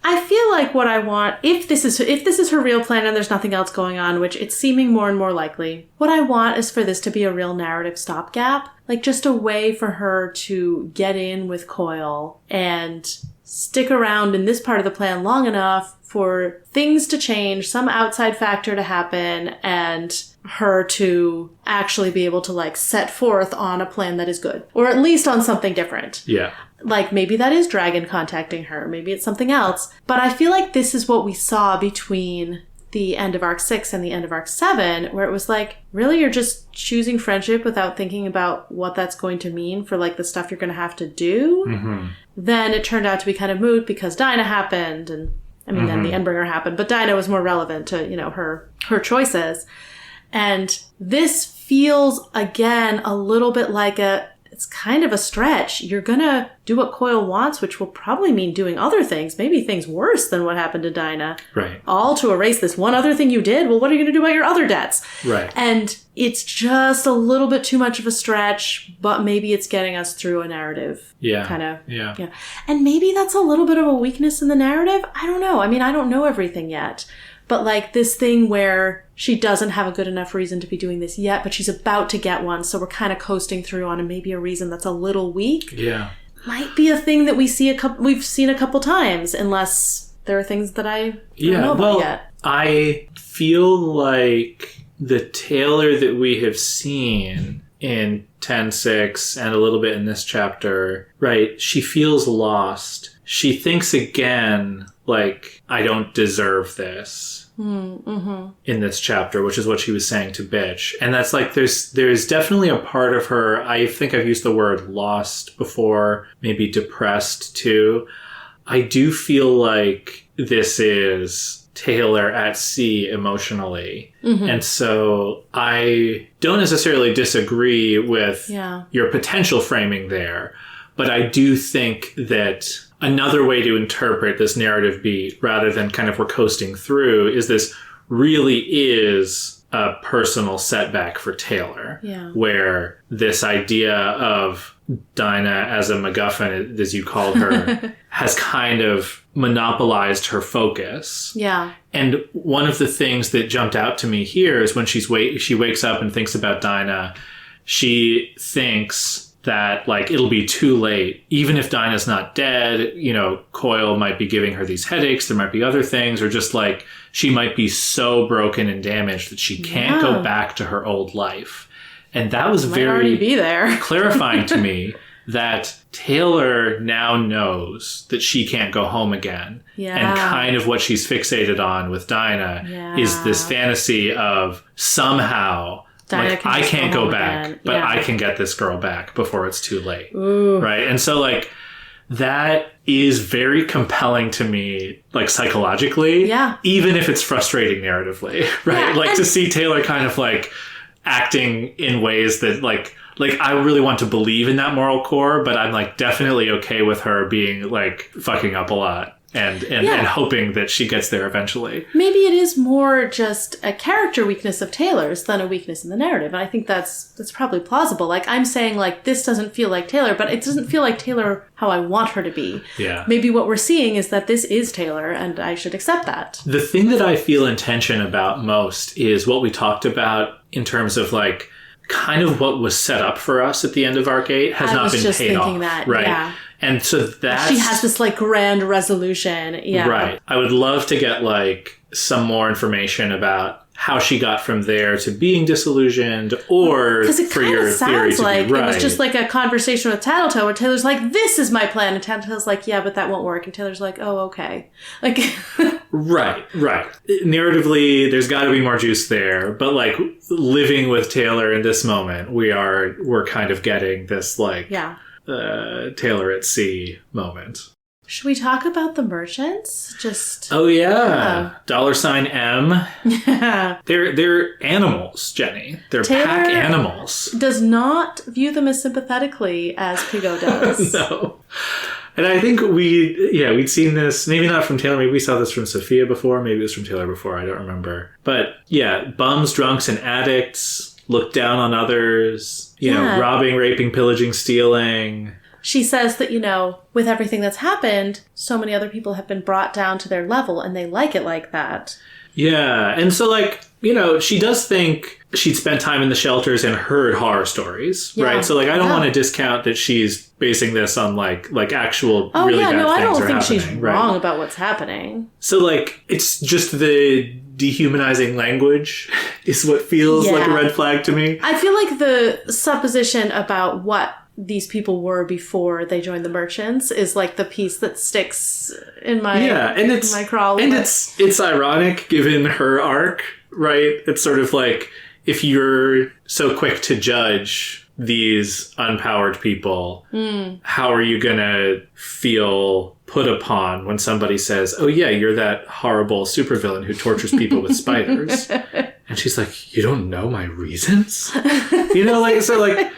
I feel like what I want, if this is her real plan and there's nothing else going on, which it's seeming more and more likely, what I want is for this to be a real narrative stopgap. Like just a way for her to get in with Coil and stick around in this part of the plan long enough for things to change, some outside factor to happen, and her to actually be able to like set forth on a plan that is good. Or at least on something different. Yeah. Like maybe that is Dragon contacting her. Maybe it's something else. But I feel like this is what we saw between the end of Arc 6 and the end of Arc 7, where it was like, really, you're just choosing friendship without thinking about what that's going to mean for like the stuff you're going to have to do? Mm-hmm. Then it turned out to be kind of moot because Dinah happened, and I mean, then the Endbringer happened, but Dinah was more relevant to, her choices. And this feels, again, a little bit like it's kind of a stretch. You're going to do what Coil wants, which will probably mean doing other things, maybe things worse than what happened to Dinah. Right. All to erase this one other thing you did. Well, what are you going to do about your other debts? Right. And it's just a little bit too much of a stretch, but maybe it's getting us through a narrative. Yeah. And maybe that's a little bit of a weakness in the narrative. I don't know. I mean, I don't know everything yet. But like this thing where she doesn't have a good enough reason to be doing this yet, but she's about to get one. So we're kind of coasting through on maybe a reason that's a little weak. Yeah. Might be a thing that we've seen a couple times, unless there are things that I don't know about yet. I feel like the Taylor that we have seen in 10-6 and a little bit in this chapter, right? She feels lost. She thinks again, like, I don't deserve this. Mm-hmm. In this chapter, which is what she was saying to Bitch. And that's like, there's definitely a part of her, I think I've used the word lost before, maybe depressed too. I do feel like this is Taylor at sea emotionally. Mm-hmm. And so I don't necessarily disagree with your potential framing there, but I do think that another way to interpret this narrative beat, rather than kind of we're coasting through, is this really is a personal setback for Taylor. Yeah. Where this idea of Dinah as a MacGuffin, as you called her, has kind of monopolized her focus. Yeah. And one of the things that jumped out to me here is when she wakes up and thinks about Dinah, she thinks that, like, it'll be too late. Even if Dinah's not dead, you know, Coil might be giving her these headaches. There might be other things, or just, like, she might be so broken and damaged that she can't go back to her old life. And that was very clarifying to me that Taylor now knows that she can't go home again. Yeah. And kind of what she's fixated on with Dinah is this fantasy of somehow... Like, I can't go back, but I can get this girl back before it's too late. Ooh. Right? And so, like, that is very compelling to me, like, psychologically. Yeah. Even if it's frustrating narratively, right? Yeah, like, to see Taylor kind of, like, acting in ways that, like, I really want to believe in that moral core, but I'm, like, definitely okay with her being, like, fucking up a lot. And hoping that she gets there eventually. Maybe it is more just a character weakness of Taylor's than a weakness in the narrative. And I think that's probably plausible. Like, I'm saying, like, this doesn't feel like Taylor, but it doesn't feel like Taylor how I want her to be. Yeah. Maybe what we're seeing is that this is Taylor, and I should accept that. The thing that I feel in tension about most is what we talked about in terms of, like, kind of what was set up for us at the end of Arc 8 has not been paid off. That, right? Yeah. And so that's... She has this, like, grand resolution. Yeah. Right. I would love to get, like, some more information about how she got from there to being disillusioned, or for your theory to like be right. It was just like a conversation with Tattletale where Taylor's like, this is my plan. And Tattletale's like, yeah, but that won't work. And Taylor's like, oh, okay. Like... Right. Narratively, there's got to be more juice there. But, like, living with Taylor in this moment, we're kind of getting this, like... Yeah. Taylor at sea moment. Should we talk about the merchants? Oh yeah. $M. Yeah. They're animals, Jenny. They're Taylor pack animals. Does not view them as sympathetically as Pigot does. No. And I think we'd seen this, maybe not from Taylor, maybe we saw this from Sophia before, maybe it was from Taylor before, I don't remember. But yeah, bums, drunks, and addicts look down on others, you know, robbing, raping, pillaging, stealing. She says that, you know, with everything that's happened, so many other people have been brought down to their level and they like it like that. Yeah. And so, like, you know, she does think she'd spent time in the shelters and heard horror stories, right? So, like, I don't want to discount that she's basing this on, like actual really bad things. Oh, yeah, no, I don't think she's wrong about what's happening. So, like, it's just the dehumanizing language is what feels like a red flag to me. I feel like the supposition about what these people were before they joined the merchants is like the piece that sticks in my my crawl. And it's ironic given her arc, right? It's sort of like, if you're so quick to judge these unpowered people, how are you gonna feel put upon when somebody says, oh yeah, you're that horrible supervillain who tortures people with spiders? And she's like, you don't know my reasons? You know, like, so, like,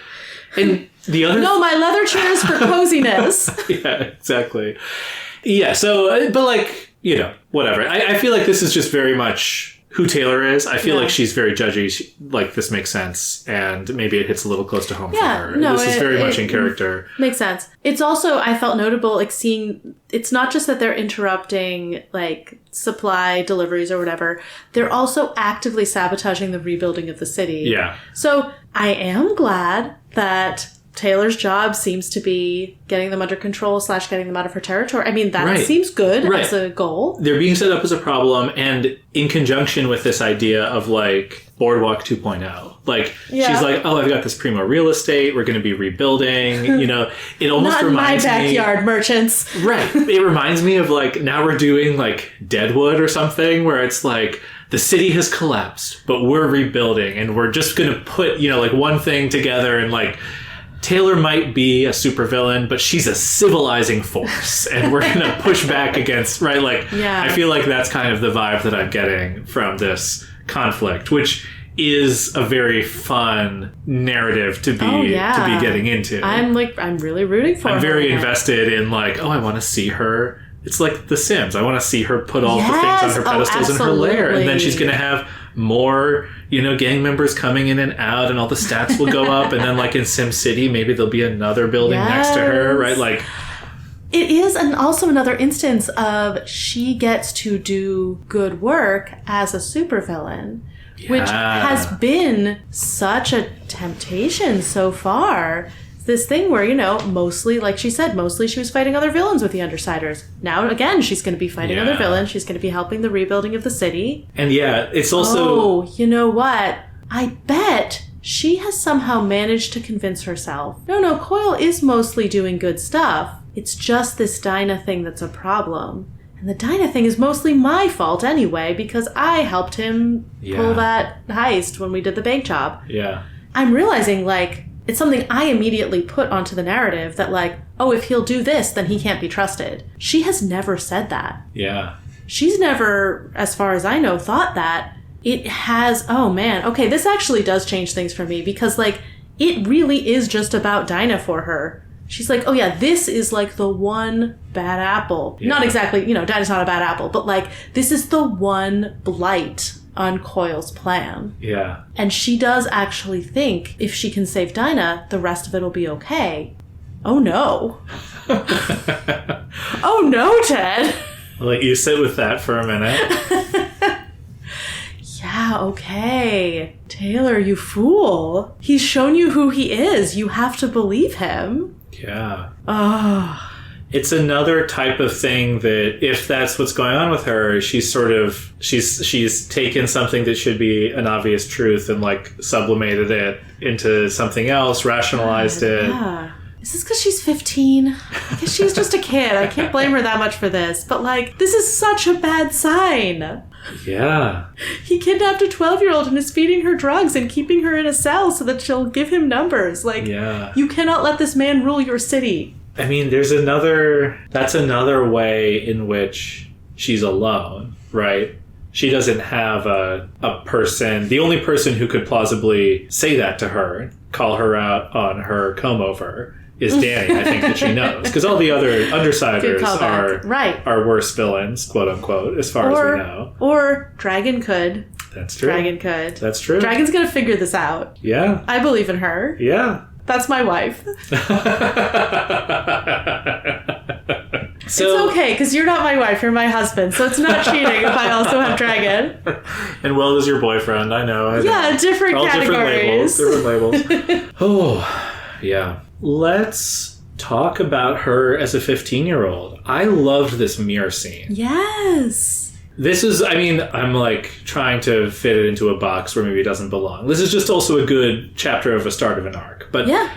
and the other... No, my leather chair is for coziness. Yeah, exactly. Yeah, so, but, like, you know, whatever. I feel like this is just very much who Taylor is. I feel Yeah. like she's very judgy. Like, this makes sense, and maybe it hits a little close to home Yeah, for her. no, This is very much in character. Makes sense. It's also, I felt notable, like, seeing, it's not just that they're interrupting, like, supply deliveries or whatever. They're also actively sabotaging the rebuilding of the city. Yeah. So I am glad that Taylor's job seems to be getting them under control / getting them out of her territory. I mean, that Right. seems good Right. as a goal. They're being set up as a problem, and in conjunction with this idea of, like, Boardwalk 2.0. Like, Yeah. she's like, oh, I've got this primo real estate. We're going to be rebuilding. You know, it almost Not in my reminds me... backyard, merchants. Right. It reminds me of, like, now we're doing, like, Deadwood or something, where it's like, the city has collapsed, but we're rebuilding, and we're just going to put, you know, like, one thing together, and, like, Taylor might be a supervillain, but she's a civilizing force, and we're going to push back against, right? Like, Yeah. I feel like that's kind of the vibe that I'm getting from this conflict, which is a very fun narrative to be getting into. I'm really rooting for her. I'm very in it. invested in, like, oh, I want to see her. It's like The Sims. I want to see her put all the things Yes! on her Oh, pedestals in her lair, and then she's absolutely. going to have more, you know, gang members coming in and out, and all the stats will go up, and then, like, in Sim City, maybe there'll be another building next to her, Yes. right? Like, It is, and also another instance of she gets to do good work as a supervillain, which Yeah. has been such a temptation so far. This thing where, you know, mostly, like she said, mostly she was fighting other villains with the Undersiders. Now, again, she's going to be fighting Yeah. other villains. She's going to be helping the rebuilding of the city. and yeah, it's also... Oh, you know what? I bet she has somehow managed to convince herself, no, Coil is mostly doing good stuff. It's just this Dinah thing that's a problem. And the Dinah thing is mostly my fault anyway, because I helped him pull that heist when we did the bank job. Yeah. I'm realizing, like, it's something I immediately put onto the narrative that, like, oh, if he'll do this, then he can't be trusted. She has never said that. Yeah. She's never, as far as I know, thought that. It has, oh man, okay, this actually does change things for me, because, like, it really is just about Dinah for her. She's like, oh yeah, this is, like, the one bad apple. Yeah. Not exactly, you know, Dinah's not a bad apple, but, like, this is the one blight on Coil's plan. Yeah. And she does actually think if she can save Dinah, the rest of it will be okay. Oh no. Oh no, Ted. I'll let you sit with that for a minute. Yeah, okay. Taylor, you fool. He's shown you who he is. You have to believe him. Yeah. Oh. It's another type of thing that, if that's what's going on with her, she's taken something that should be an obvious truth and, like, sublimated it into something else, rationalized it. Yeah. Is this because she's 15? I guess she's just a kid. I can't blame her that much for this. But, like, this is such a bad sign. Yeah. He kidnapped a 12-year-old and is feeding her drugs and keeping her in a cell so that she'll give him numbers. Like, Yeah. you cannot let this man rule your city. I mean, that's another way in which she's alone, right? She doesn't have a person. The only person who could plausibly say that to her, call her out on her comb over, is Danny. I think that she knows. Because all the other Undersiders are worse villains, quote unquote, as far as we know. Or Dragon could. That's true. Dragon could. That's true. Dragon's gonna figure this out. Yeah. I believe in her. Yeah. That's my wife. So, it's okay, because you're not my wife, you're my husband, so it's not cheating if I also have Dragon. And Will is your boyfriend, I know. Yeah, different all categories. Different labels. Oh, yeah. Let's talk about her as a 15-year-old. I loved this mirror scene. Yes. This is, I mean, I'm like trying to fit it into a box where maybe it doesn't belong. This is just also a good chapter of a start of an arc. But yeah.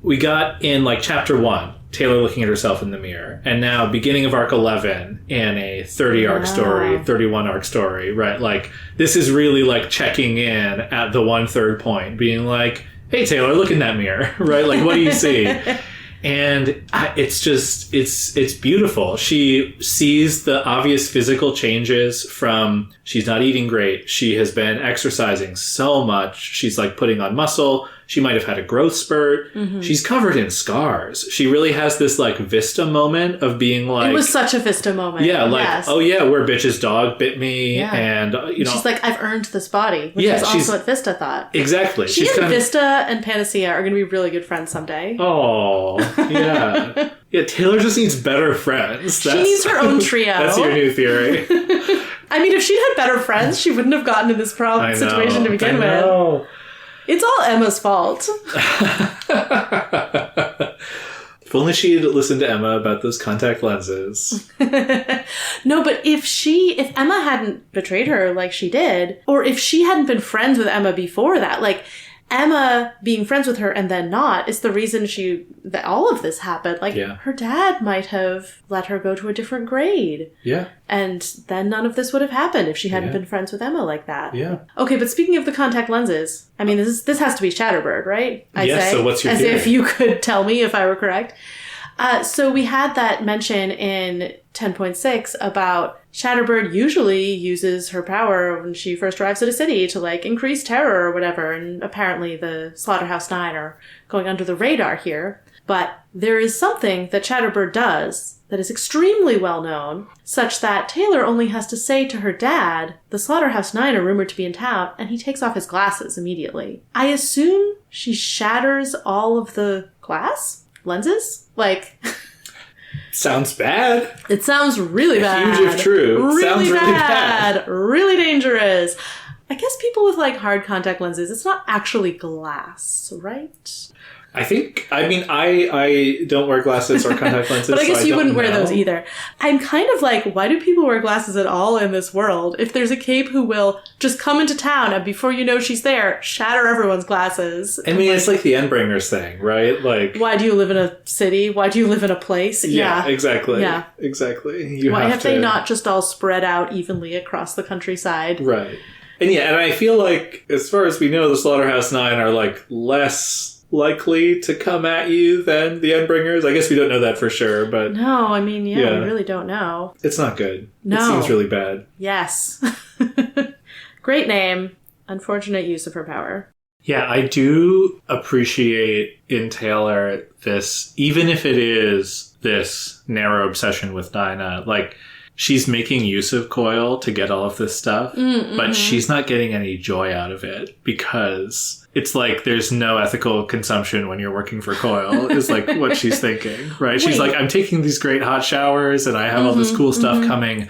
We got in, like, chapter 1, Taylor looking at herself in the mirror. And now beginning of arc 11 in a 30 arc story, 31 arc story, right? Like, this is really, like, checking in at the 1/3 point, being like, hey, Taylor, look in that mirror, right? Like, what do you see? And it's beautiful. She sees the obvious physical changes from she's not eating great. She has been exercising so much. She's, like, putting on muscle. She might have had a growth spurt. She's covered in scars. She really has this like Vista moment of being like... It was such a Vista moment. Yeah, like, oh yeah, where bitch's dog bit me. Yeah. And, you know... She's like, I've earned this body, which is also what Vista thought. Exactly. She and Vista and Panacea are going to be really good friends someday. Oh, yeah. Yeah, Taylor just needs better friends. She needs her own trio. That's your new theory. I mean, if she'd had better friends, she wouldn't have gotten in this situation to begin with. It's all Emma's fault. If only she'd listened to Emma about those contact lenses. No, but if Emma hadn't betrayed her like she did, or if she hadn't been friends with Emma before that, like Emma being friends with her and then not is the reason that all of this happened. Like, her dad might have let her go to a different grade. Yeah. And then none of this would have happened if she hadn't been friends with Emma like that. Yeah. Okay, but speaking of the contact lenses, I mean, this has to be Shatterbird, right? So what's your theory? As if you could tell me if I were correct. So we had that mention in 10.6 about Shatterbird usually uses her power when she first arrives at a city to, like, increase terror or whatever, and apparently the Slaughterhouse 9 are going under the radar here. But there is something that Shatterbird does that is extremely well known, such that Taylor only has to say to her dad, the Slaughterhouse 9 are rumored to be in town, and he takes off his glasses immediately. I assume she shatters all of the lenses? Like... Sounds bad. It sounds really bad. Huge if true. Really sounds bad. really bad. Really dangerous. I guess people with, like, hard contact lenses, it's not actually glass, right? I don't wear glasses or contact lenses. But I guess you wouldn't wear know. those either. I'm kind of like, why do people wear glasses at all in this world? If there's a cape who will just come into town and before you know she's there, shatter everyone's glasses. I mean, it's like the Endbringers thing, right? Like, why do you live in a city? Why do you live in a place? Yeah, exactly. Yeah. Exactly. Why have they not just all spread out evenly across the countryside? Right. And and I feel like, as far as we know, the Slaughterhouse 9 are, like, less likely to come at you than the Endbringers. I guess we don't know that for sure, but... No, I mean, we really don't know. It's not good. No. It seems really bad. Yes. Great name. Unfortunate use of her power. Yeah, I do appreciate in Taylor this, even if it is this narrow obsession with Dinah, like... She's making use of Coil to get all of this stuff, but she's not getting any joy out of it because it's like there's no ethical consumption when you're working for Coil is like what she's thinking, right? She's like, I'm taking these great hot showers and I have all this cool stuff coming,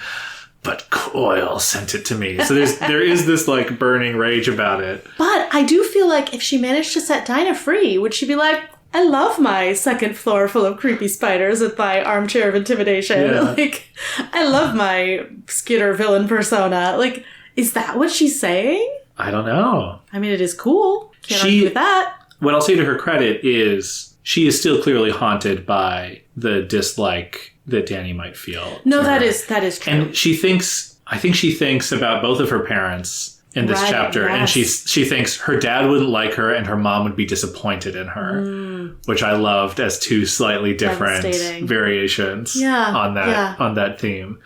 but Coil sent it to me. So there is this like burning rage about it. But I do feel like if she managed to set Dinah free, would she be like, I love my second floor full of creepy spiders with my armchair of intimidation. Yeah. Like, I love my Skitter villain persona. Like, is that what she's saying? I don't know. I mean, it is cool. Can't argue with that. What I'll say to her credit is she is still clearly haunted by the dislike that Danny might feel. No, that is true. And I think she thinks about both of her parents in this chapter, and she thinks her dad wouldn't like her and her mom would be disappointed in her, which I loved as two slightly different variations on that theme.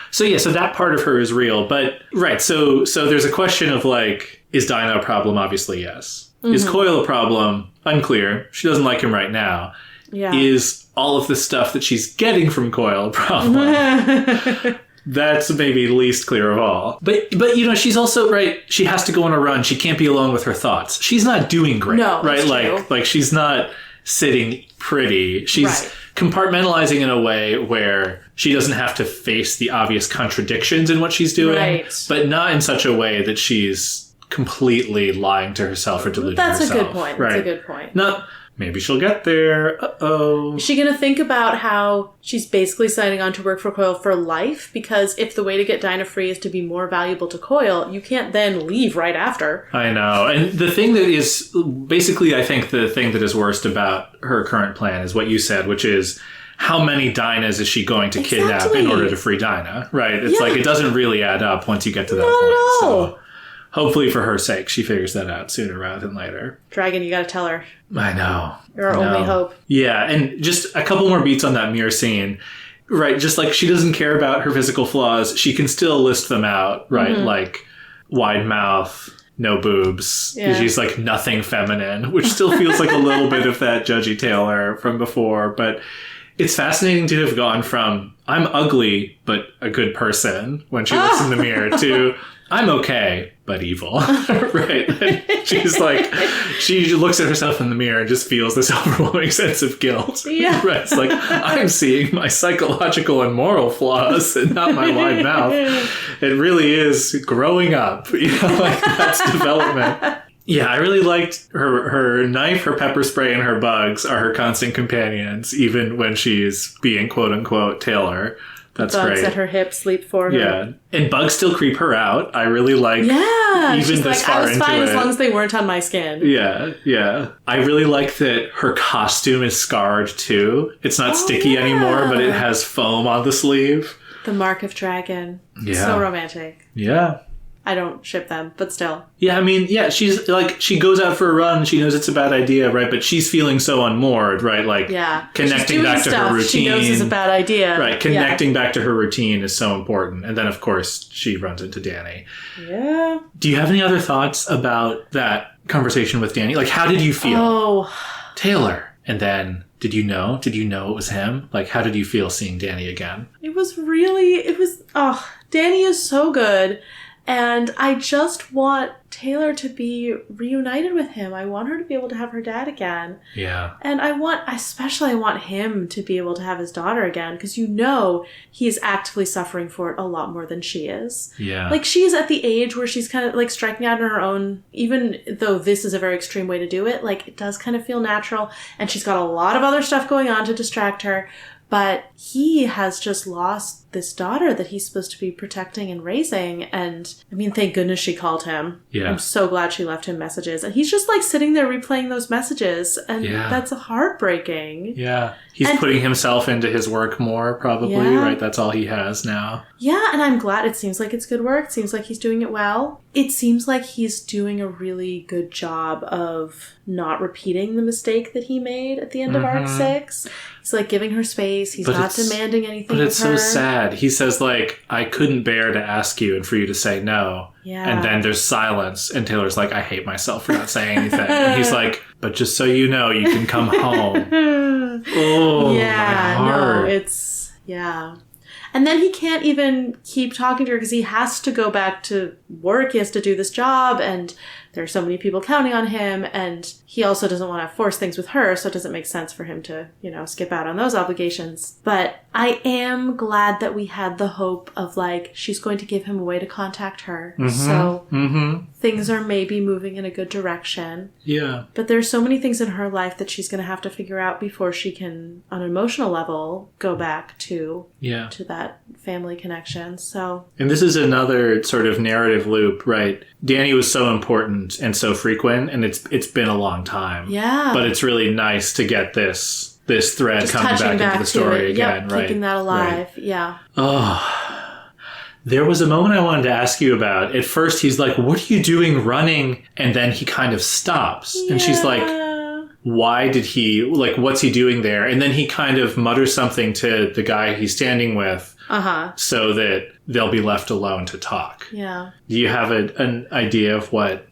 So that part of her is real, but so there's a question of like, is Dinah a problem? Obviously, yes. Is Coil a problem? Unclear. She doesn't like him right now. Yeah. Is all of the stuff that she's getting from Coil a problem? That's maybe least clear of all. But she's also, she has to go on a run. She can't be alone with her thoughts. She's not doing great. No, right? True. Like she's not sitting pretty. She's compartmentalizing in a way where she doesn't have to face the obvious contradictions in what she's doing, but not in such a way that she's completely lying to herself or deluding herself. That's a good point. Right? That's a good point. Not... Maybe she'll get there. Uh-oh. Is she going to think about how she's basically signing on to work for Coil for life? Because if the way to get Dinah free is to be more valuable to Coil, you can't then leave right after. I know. And the thing that is, basically, I think the thing that is worst about her current plan is what you said, which is how many Dinahs is she going to kidnap in order to free Dinah? Right? It's like, it doesn't really add up once you get to that point. So hopefully for her sake, she figures that out sooner rather than later. Dragon, you gotta tell her. I know. You're our only hope. Yeah, and just a couple more beats on that mirror scene. Right, just like she doesn't care about her physical flaws, she can still list them out, right? Like wide mouth, no boobs. Yeah. She's like nothing feminine, which still feels like a little bit of that Judgy Taylor from before. But it's fascinating to have gone from I'm ugly, but a good person when she looks in the mirror to I'm okay, but evil. Right? And she's like, she looks at herself in the mirror and just feels this overwhelming sense of guilt. Yeah. Right? It's like, I'm seeing my psychological and moral flaws and not my wide mouth. It really is growing up. Like that's development. Yeah, I really liked her knife, her pepper spray, and her bugs are her constant companions, even when she's being quote-unquote Taylor. That's bugs great. At her hip sleep for her. Yeah. And bugs still creep her out. I really like even she's this like, far I was into fine it. as long as they weren't on my skin. Yeah. I really like that her costume is scarred too. It's not sticky anymore, but it has foam on the sleeve. The mark of dragon. Yeah. So romantic. Yeah. I don't ship them, but still. Yeah, I mean, yeah, she's like, she goes out for a run, she knows it's a bad idea, right? But she's feeling so unmoored, right? Like, connecting back to her routine. She knows it's a bad idea. Right, connecting back to her routine is so important. And then, of course, she runs into Danny. Yeah. Do you have any other thoughts about that conversation with Danny? Like, how did you feel? Oh. Taylor. And then, did you know it was him? Like, how did you feel seeing Danny again? Danny is so good. And I just want Taylor to be reunited with him. I want her to be able to have her dad again. Yeah. And I want him to be able to have his daughter again, because he is actively suffering for it a lot more than she is. Yeah. Like, she's at the age where she's kind of like striking out on her own, even though this is a very extreme way to do it. Like, it does kind of feel natural, and she's got a lot of other stuff going on to distract her. But he has just lost this daughter that he's supposed to be protecting and raising. And I mean, thank goodness she called him. Yeah. I'm so glad she left him messages. And he's just like sitting there replaying those messages. And that's heartbreaking. Yeah. He's putting himself into his work more, probably, right? That's all he has now. Yeah, and I'm glad. It seems like it's good work. It seems like he's doing it well. It seems like he's doing a really good job of not repeating the mistake that he made at the end of Arc 6. He's like giving her space. He's not demanding anything of her. But it's so sad. He says, like, I couldn't bear to ask you and for you to say no. Yeah. And then there's silence. And Taylor's like, I hate myself for not saying anything. And he's like, but just so you know, you can come home. Oh, yeah, my heart. No, it's, yeah. And then he can't even keep talking to her because he has to go back to work. He has to do this job, and there are so many people counting on him, and he also doesn't want to force things with her, so it doesn't make sense for him to, skip out on those obligations. But I am glad that we had the hope of, like, she's going to give him a way to contact her. Mm-hmm. So things are maybe moving in a good direction. Yeah. But there's so many things in her life that she's going to have to figure out before she can, on an emotional level, go back to that family connection. So, and this is another sort of narrative loop, right? Danny was so important and so frequent, and it's been a long time. Yeah. But it's really nice to get this thread just coming back into the story again, right? Keeping that alive. Right. Yeah. Oh. There was a moment I wanted to ask you about. At first, he's like, what are you doing running? And then he kind of stops. Yeah. And she's like, why did he, like, what's he doing there? And then he kind of mutters something to the guy he's standing with so that they'll be left alone to talk. Yeah. Do you have an idea of what?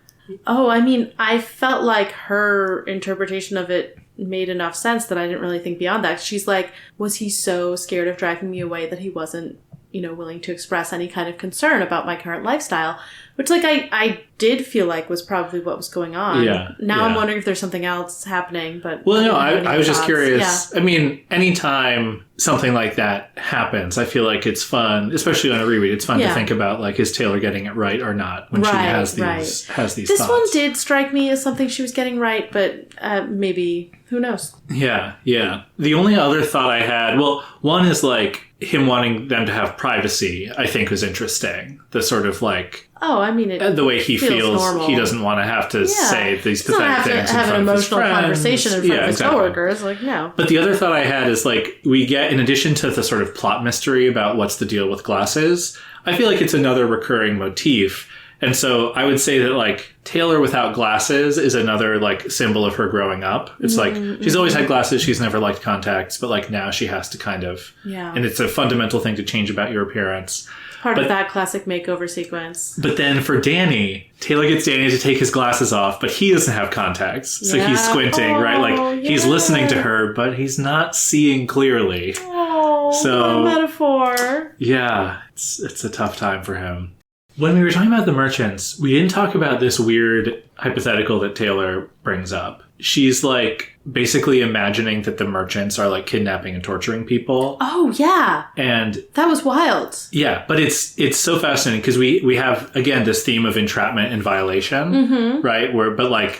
Oh, I mean, I felt like her interpretation of it made enough sense that I didn't really think beyond that. She's like, was he so scared of driving me away that he wasn't, willing to express any kind of concern about my current lifestyle? Which, like, I did feel like was probably what was going on. Yeah. Now I'm wondering if there's something else happening, but... Well, no, I was just curious. Yeah. I mean, anytime something like that happens, I feel like it's fun, especially on a reread, it's fun to think about, like, is Taylor getting it right or not when she has these thoughts. This one did strike me as something she was getting right, but maybe, who knows? Yeah. The only other thought I had, well, one is, like, him wanting them to have privacy, I think was interesting. The sort of, like... Oh, I mean, the way he feels normal. He doesn't want to have to say these pathetic things in front of his friends. Have an emotional conversation in front of his coworkers. Like, no. But the other thought I had is, like, we get, in addition to the sort of plot mystery about what's the deal with glasses, I feel like it's another recurring motif. And so I would say that, like, Taylor without glasses is another, like, symbol of her growing up. It's like, she's always had glasses, she's never liked contacts, but, like, now she has to kind of... Yeah. And it's a fundamental thing to change about your appearance. Part of that classic makeover sequence. But then for Danny, Taylor gets Danny to take his glasses off, but he doesn't have contacts. So he's squinting, right? Like, he's listening to her, but he's not seeing clearly. Oh, so, what a metaphor. Yeah, it's a tough time for him. When we were talking about the merchants, we didn't talk about this weird hypothetical that Taylor brings up. She's like basically imagining that the merchants are like kidnapping and torturing people. Oh, yeah. And that was wild. Yeah, but it's so fascinating because we have, again, this theme of entrapment and violation, right?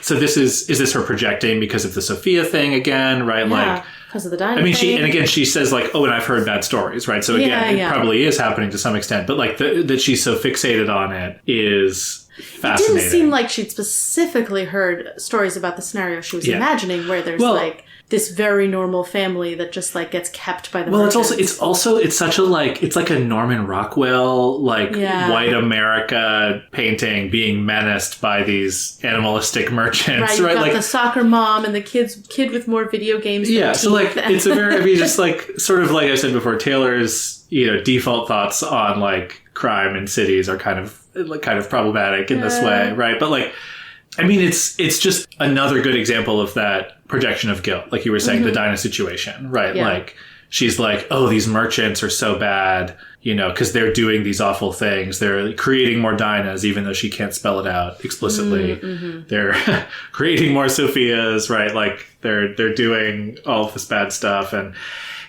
So is this her projecting because of the Sophia thing again, right? Yeah, like, because of the Dinah thing. She says like, oh, and I've heard bad stories, right? So again, it probably is happening to some extent, but like that she's so fixated on it is fascinating. It didn't seem like she'd specifically heard stories about the scenario she was imagining, where there's like this very normal family that just like gets kept by the merchants. It's such a like, it's like a Norman Rockwell white America painting being menaced by these animalistic merchants, right? You've got like the soccer mom and the kid with more video games. So like it's a very just like sort of like I said before, Taylor's default thoughts on like crime in cities are kind of problematic in this way, right? But like, I mean, it's just another good example of that projection of guilt, like you were saying, the Dinah situation, right? Yeah. Like, she's like, oh, these merchants are so bad, because they're doing these awful things. They're creating more Dinahs, even though she can't spell it out explicitly. They're creating more Sophias, right? Like, they're doing all of this bad stuff. And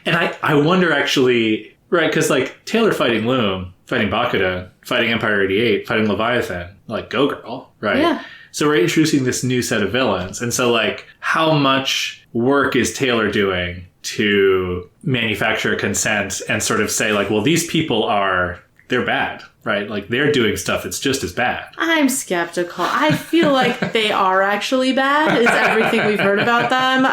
I wonder actually, right, because like Taylor fighting Loom, fighting Bakuda, fighting Empire 88, fighting Leviathan, like, go girl, right? Yeah. So we're introducing this new set of villains. And so, like, how much work is Taylor doing to manufacture consent and sort of say, like, well, these people they're bad, right? Like, they're doing stuff that's just as bad. I'm skeptical. I feel like they are actually bad, is everything we've heard about them.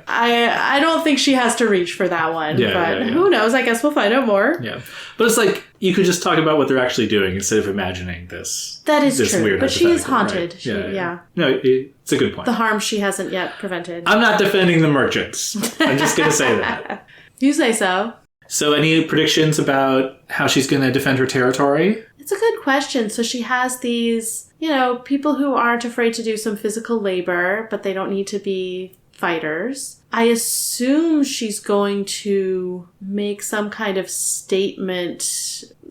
I don't think she has to reach for that one. But who knows? I guess we'll find out more. Yeah. But it's like, you could just talk about what they're actually doing instead of imagining this. That is this true. Weird but she is haunted. Right? No, it's a good point. The harm she hasn't yet prevented. I'm not defending the merchants. I'm just going to say that. You say so. So any predictions about how she's going to defend her territory? It's a good question. So she has these, people who aren't afraid to do some physical labor, but they don't need to be fighters. I assume she's going to make some kind of statement.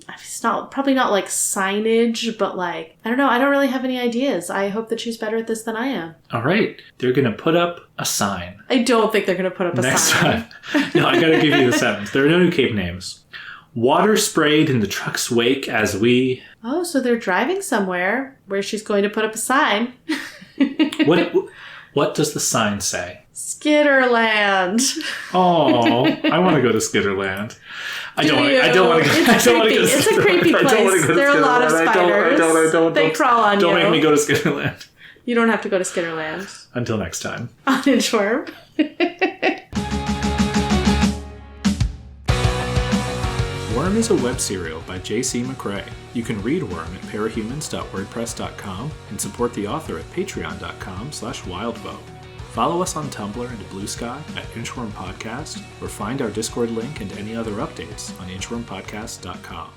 It's probably not like signage, but like, I don't know. I don't really have any ideas. I hope that she's better at this than I am. All right. They're going to put up a sign. I don't think they're going to put up a sign. Next time. No, I got to give you the sentence. There are no new Cape names. Water sprayed in the truck's wake as we... Oh, so they're driving somewhere where she's going to put up a sign. What does the sign say? Skitterland. Oh, I want to go to Skitterland. I don't want to go. It's a creepy place. There are a lot of spiders. They crawl on you. Don't make me go to Skitterland. You don't have to go to Skitterland. Until next time. On Inchworm. Worm is a web serial by J.C. McCrae. You can read Worm at parahumans.wordpress.com and support the author at patreon.com/wildvote. Follow us on Tumblr and Blue Sky at Inchworm Podcast, or find our Discord link and any other updates on inchwormpodcast.com.